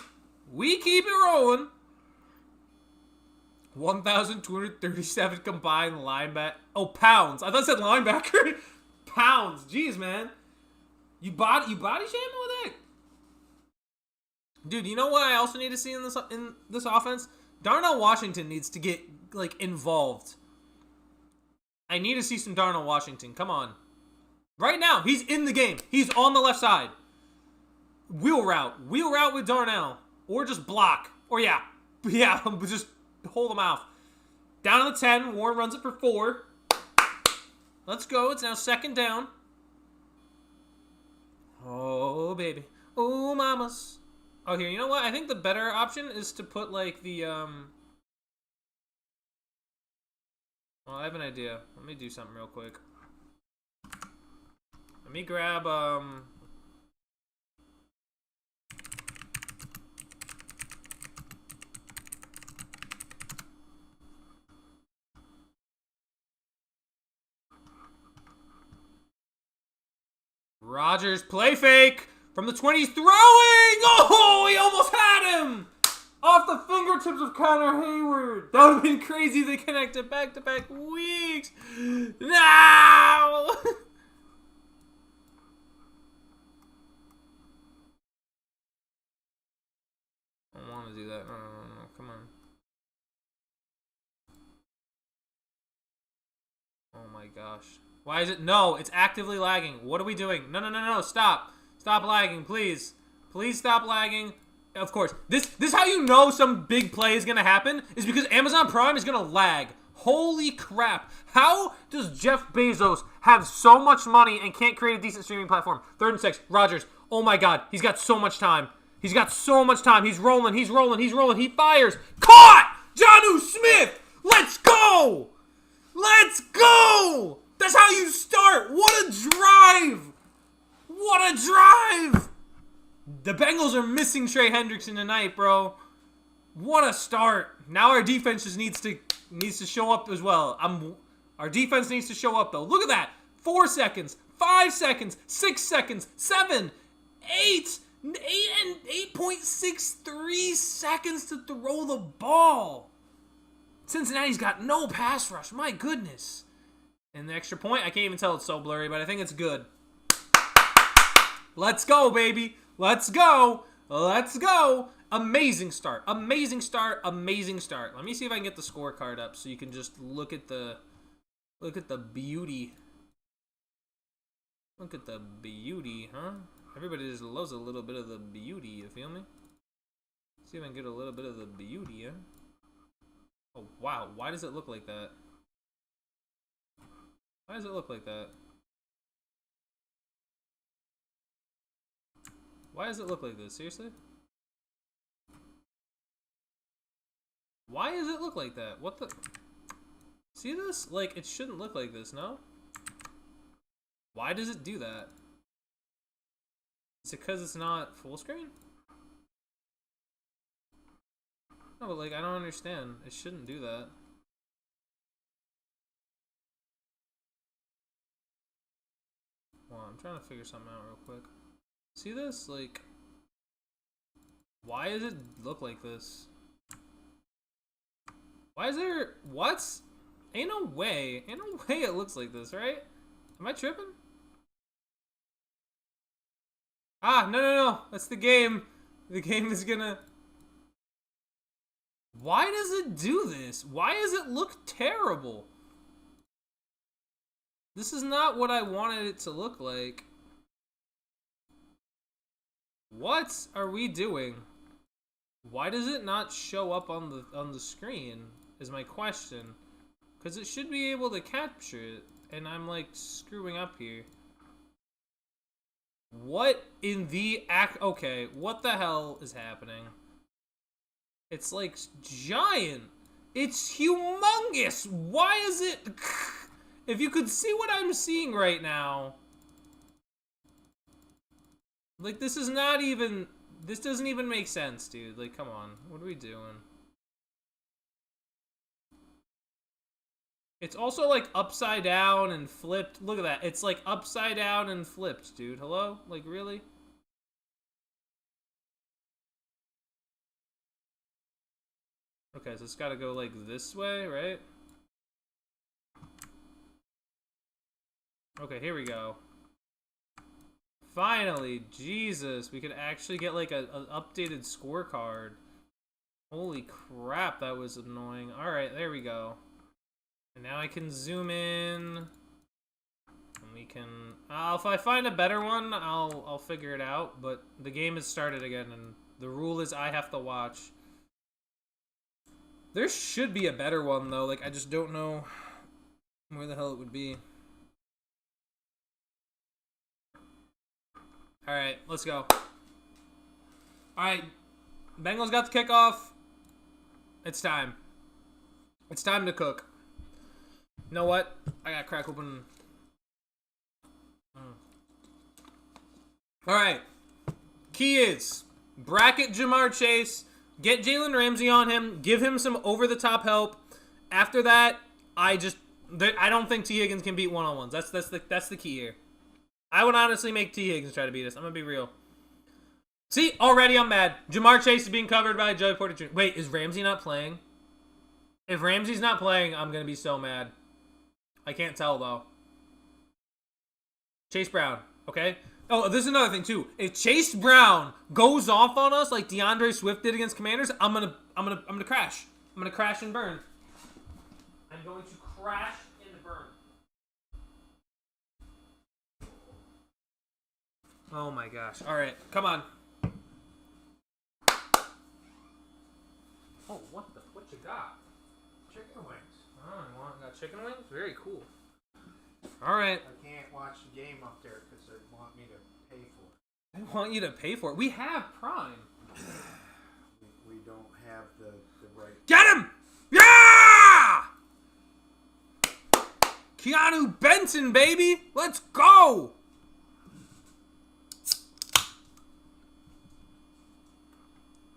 We keep it rolling. 1,237 combined linebacker. Oh, pounds. I thought it said linebacker. Pounds. Jeez, man. You body shaming with that? Dude, you know what I also need to see in this offense? Darnell Washington needs to get, like, involved. I need to see some Darnell Washington. Come on. Right now, he's in the game. He's on the left side. Wheel route. Wheel route with Darnell. Or just block. Or yeah, just hold him off. Down to the 10. Warren runs it for 4. Let's go. It's now 2nd down. Oh, baby. Oh, mamas. Oh, here. You know what? I think the better option is to put, like, the, Well, I have an idea. Let me do something real quick. Let me grab, Rodgers, play fake from the 20. He's throwing. Oh, he almost had him off the fingertips of Connor Hayward. That would have been crazy. They connected back-to-back weeks. No. I don't want to do that. No. Come on. Oh my gosh. Why is it? No, it's actively lagging. What are we doing? No. Stop. Stop lagging, please. Please stop lagging. Of course. This is how you know some big play is going to happen, is because Amazon Prime is going to lag. Holy crap. How does Jeff Bezos have so much money and can't create a decent streaming platform? 3rd and 6. Rodgers. Oh my God. He's got so much time. He's got so much time. He's rolling. He fires. Caught! Jonnu Smith! Let's go! Let's go! That's how you start. What a drive! What a drive! The Bengals are missing Trey Hendrickson tonight, bro. What a start. Now our defense just needs to show up as well. Our defense needs to show up, though. Look at that. 4 seconds, 5 seconds, 6 seconds, 7, 8, and 8.63 seconds to throw the ball. Cincinnati's got no pass rush. My goodness. And the extra point, I can't even tell, it's so blurry, but I think it's good. Let's go, baby. Let's go. Let's go. Amazing start. Amazing start. Amazing start. Let me see if I can get the scorecard up so you can just look at the beauty. Look at the beauty, huh? Everybody just loves a little bit of the beauty, you feel me? See if I can get a little bit of the beauty, yeah? Oh, wow. Why does it look like that? Why does it look like that? Why does it look like this? Seriously? Why does it look like that? What the... See this? Like, it shouldn't look like this, no? Why does it do that? Is it because it's not full screen? No, but, like, I don't understand. It shouldn't do that. Well, I'm trying to figure something out real quick. See this? Like, why does it look like this? Why is there... What? Ain't no way it looks like this, right? Am I tripping? Ah, no. That's the game. The game is gonna... Why does it do this? Why does it look terrible? This is not what I wanted it to look like. What are we doing? Why does it not show up on the screen? Is my question. Because it should be able to capture it, and I'm like screwing up here. What in the okay, what the hell is happening? It's like giant. It's humongous. Why is it? If you could see what I'm seeing right now. Like, this is not even, this doesn't even make sense, dude. Like, come on. What are we doing? It's also, like, upside down and flipped. Look at that. It's, like, upside down and flipped, dude. Hello? Like, really? Okay, so it's gotta go, like, this way, right? Okay, here we go. Finally, Jesus, we could actually get like an updated scorecard. Holy crap, that was annoying. Alright, there we go. And now I can zoom in. And we can... if I find a better one, I'll figure it out. But the game has started again, and the rule is I have to watch. There should be a better one, though. Like, I just don't know where the hell it would be. Alright, let's go. Alright, Bengals got the kickoff. It's time. It's time to cook. You know what? I gotta crack open. Alright. Key is, bracket Jamar Chase, get Jalen Ramsey on him, give him some over-the-top help. After that, I don't think T. Higgins can beat one-on-ones. That's the key here. I would honestly make T. Higgins try to beat us. I'm going to be real. See, already I'm mad. Jamar Chase is being covered by Joey Porter Jr. Wait, is Ramsey not playing? If Ramsey's not playing, I'm going to be so mad. I can't tell, though. Chase Brown, okay? Oh, this is another thing, too. If Chase Brown goes off on us like DeAndre Swift did against Commanders, I'm gonna crash. I'm going to crash and burn. I'm going to crash and burn. Oh my gosh. Alright, come on. Oh, what you got? Chicken wings. Oh, you got chicken wings? Very cool. Alright. I can't watch the game up there because they want me to pay for it. They want you to pay for it. We have Prime. We don't have the right... Get him! Yeah! Keanu Benson, baby! Let's go!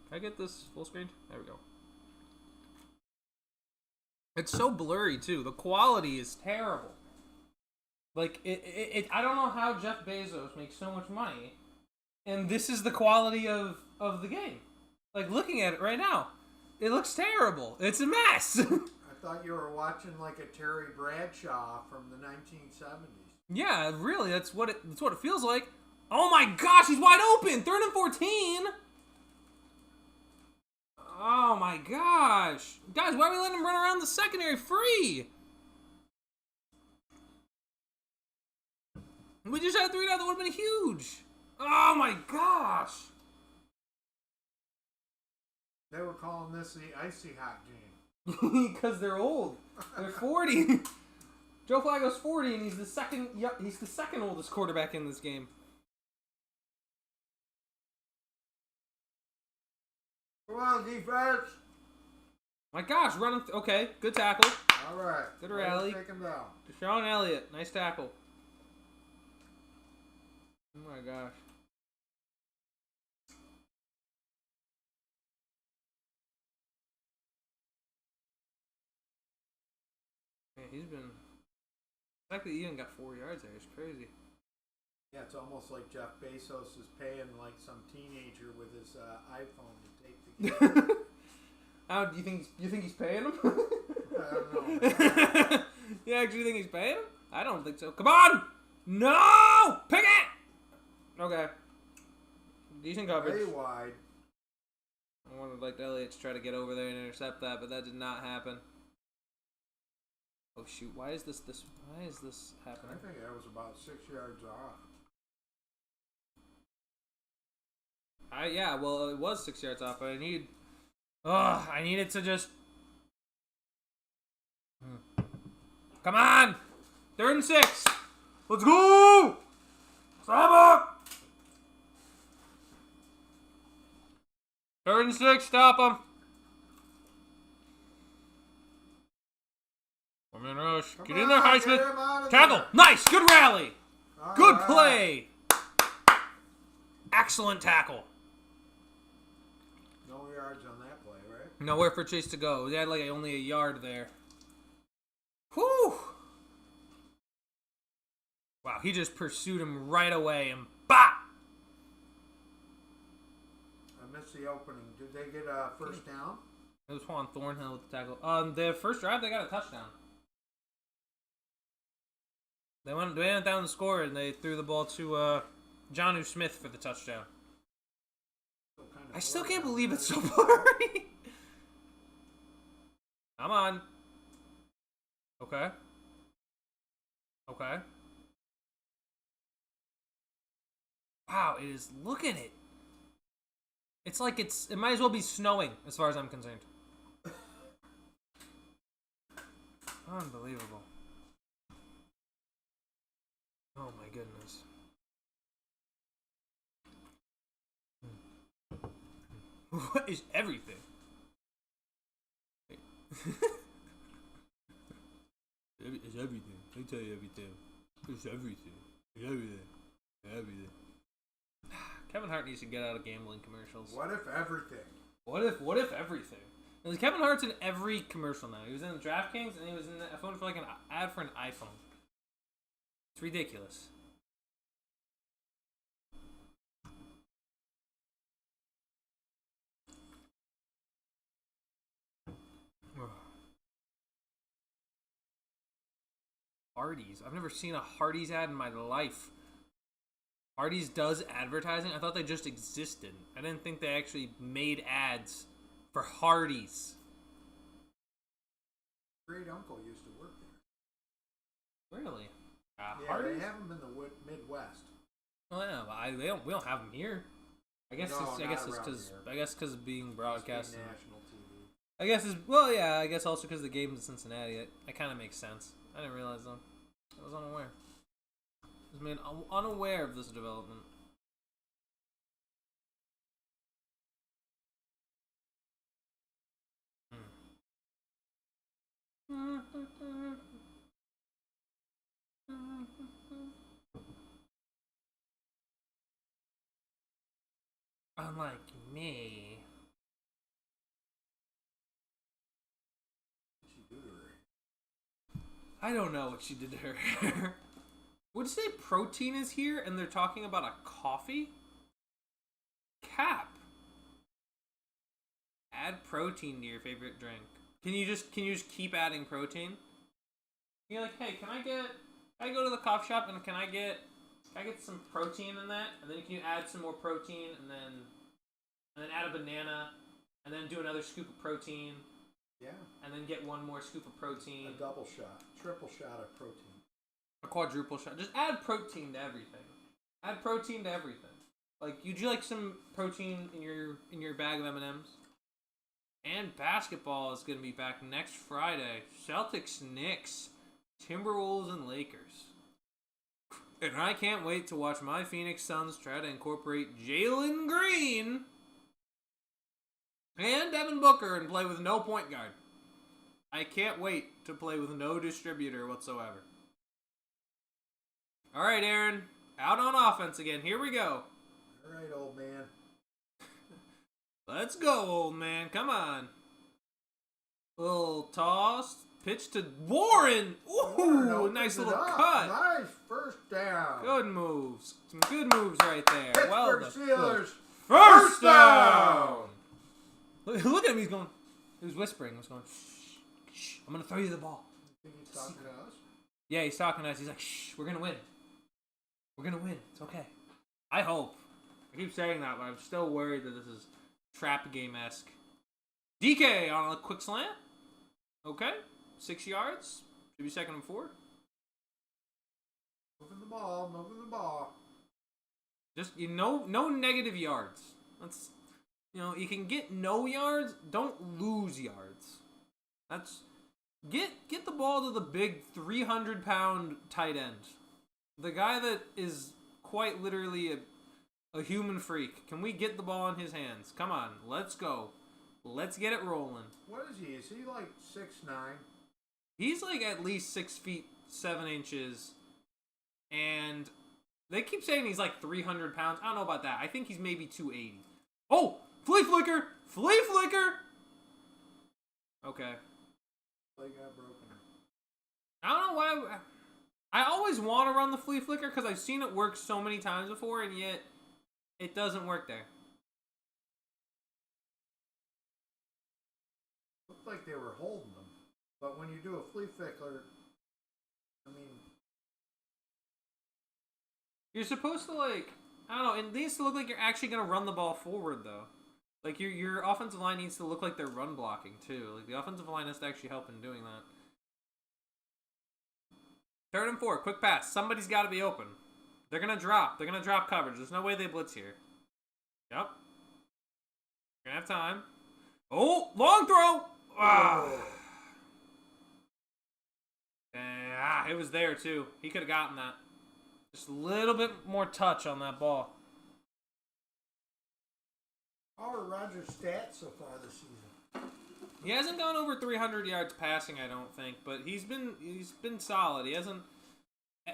Can I get this full screen? There we go. It's so blurry, too. The quality is terrible. Like, I don't know how Jeff Bezos makes so much money, and this is the quality of the game. Like, looking at it right now, it looks terrible. It's a mess. I thought you were watching like a Terry Bradshaw from the 1970s. Yeah, really, that's what it feels like. Oh my gosh, he's wide open! 3rd and 14! Oh my gosh. Guys, why are we letting him run around the secondary free? We just had 3 down. That would have been huge. Oh my gosh. They were calling this the icy hot game. Because they're old. They're 40. Joe Flacco's 40, and he's the second. Yep, he's the second oldest quarterback in this game. Come on, defense. My gosh, running. Okay, good tackle. All right. Good rally. Take him down. Deshaun Elliott, nice tackle. Oh my gosh. Man, he's been. The fact that he even got 4 yards there is crazy. Yeah, it's almost like Jeff Bezos is paying like some teenager with his iPhone to take the game. How do you think he's paying him? I don't know. You actually think he's paying him? I don't think so. Come on! No! Pick it! Okay. Decent coverage. Way wide. I wanted like Elliott to try to get over there and intercept that, but that did not happen. Oh shoot! Why is this happening? I think that was about 6 yards off. Yeah, well, it was 6 yards off, but I need. I needed to just. Come on! 3rd and 6. Let's go! Stop up! 3rd and 6. Stop him. 4-man rush. Get in there, Highsmith. Tackle. Nice. Good rally. Good play. Excellent tackle. No yards on that play, right? Nowhere for Chase to go. They had like only a yard there. Whew. Wow, he just pursued him right away and bop! I missed the opening. Did they get a first down? It was Juan Thornhill with the tackle. The first drive, they got a touchdown. They went down the score, and they threw the ball to Jonnu Smith for the touchdown. I still can't believe it's so blurry. Come on. Okay. Okay. Wow, it is. Look at it. It's like it might as well be snowing as far as I'm concerned. Unbelievable. Oh my goodness. What is everything? It's everything. I tell you everything. It's everything. It's everything. It's everything. Kevin Hart needs to get out of gambling commercials. What if everything? What if everything? And Kevin Hart's in every commercial now. He was in DraftKings and he was in a phone for like an ad for an iPhone. It's ridiculous. Hardee's. I've never seen a Hardee's ad in my life. Hardee's does advertising? I thought they just existed. I didn't think they actually made ads for Hardee's. Great uncle used to work there. Really? Yeah, Hardee's? they have them in the Midwest. Oh yeah, but we don't have them here. I guess because being broadcast. Being national TV. I guess it's yeah. I guess also because the game's in Cincinnati. That kind of makes sense. I didn't realize though. I was unaware. I was made unaware of this development. Unlike me. What'd she do to her? I don't know what she did to her. Would you say protein is here and they're talking about a coffee? Cap. Add protein to your favorite drink. Can you just keep adding protein? You're like, hey, can I go to the coffee shop and can I get some protein in that? And then can you add some more protein and then add a banana and then do another scoop of protein? Yeah. And then get one more scoop of protein. A double shot, triple shot of protein. A quadruple shot. Just add protein to everything. Add protein to everything. Like, would you like some protein in your bag of M&Ms? And basketball is going to be back next Friday. Celtics, Knicks, Timberwolves, and Lakers. And I can't wait to watch my Phoenix Suns try to incorporate Jalen Green and Devin Booker and play with no point guard. I can't wait to play with no distributor whatsoever. All right, Aaron. Out on offense again. Here we go. All right, old man. Let's go, old man. Come on. Little toss. Pitch to Warren. Ooh, nice little cut. Nice first down. Good moves. Some good moves right there. Pittsburgh Steelers. First down. Look at him. He's going. He was whispering. He was going, shh, shh. I'm going to throw you the ball. You think he's talking to us? Yeah, he's talking to us. He's like, shh, we're going to win. We're going to win. It's okay. I hope. I keep saying that, but I'm still worried that this is trap game-esque. DK on a quick slant. Okay. 6 yards. Should be 2nd and 4. Moving the ball, moving the ball. Just no negative yards. That's you can get no yards, don't lose yards. That's get the ball to the big 300-pound tight end. The guy that is quite literally a human freak. Can we get the ball in his hands? Come on, let's go. Let's get it rolling. What is he? Is he like 6'9"? He's like at least 6 feet 7 inches, and they keep saying he's like 300 pounds. I don't know about that. I think he's maybe 280. Oh, flea flicker, flea flicker. Okay. Play got broken. I don't know why. I always want to run the flea flicker because I've seen it work so many times before, and yet it doesn't work there. Looked like they were holding them, but when you do a flea flicker, I mean, you're supposed to I don't know. It needs to look like you're actually gonna run the ball forward though. Like your offensive line needs to look like they're run blocking too. Like the offensive line has to actually help in doing that. 3rd and 4, quick pass. Somebody's got to be open. They're gonna drop. They're gonna drop coverage. There's no way they blitz here. Yep. Gonna have time. Oh, long throw. It was there too. He could have gotten that. Just a little bit more touch on that ball. how are Rodgers' stats so far this season? He hasn't gone over 300 yards passing, I don't think, but he's been solid. He hasn't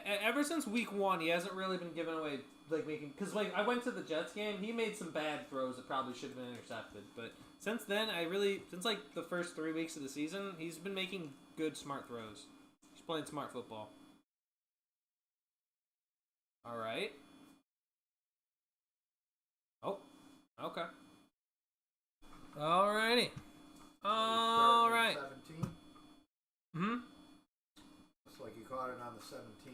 ever since week 1. He hasn't really been giving away because I went to the Jets game. He made some bad throws that probably should have been intercepted, but since then, since the first 3 weeks of the season, he's been making good, smart throws. He's playing smart football. All right. Oh, okay. Alrighty. All right. 17. Mm-hmm. Looks like you caught it on the 17.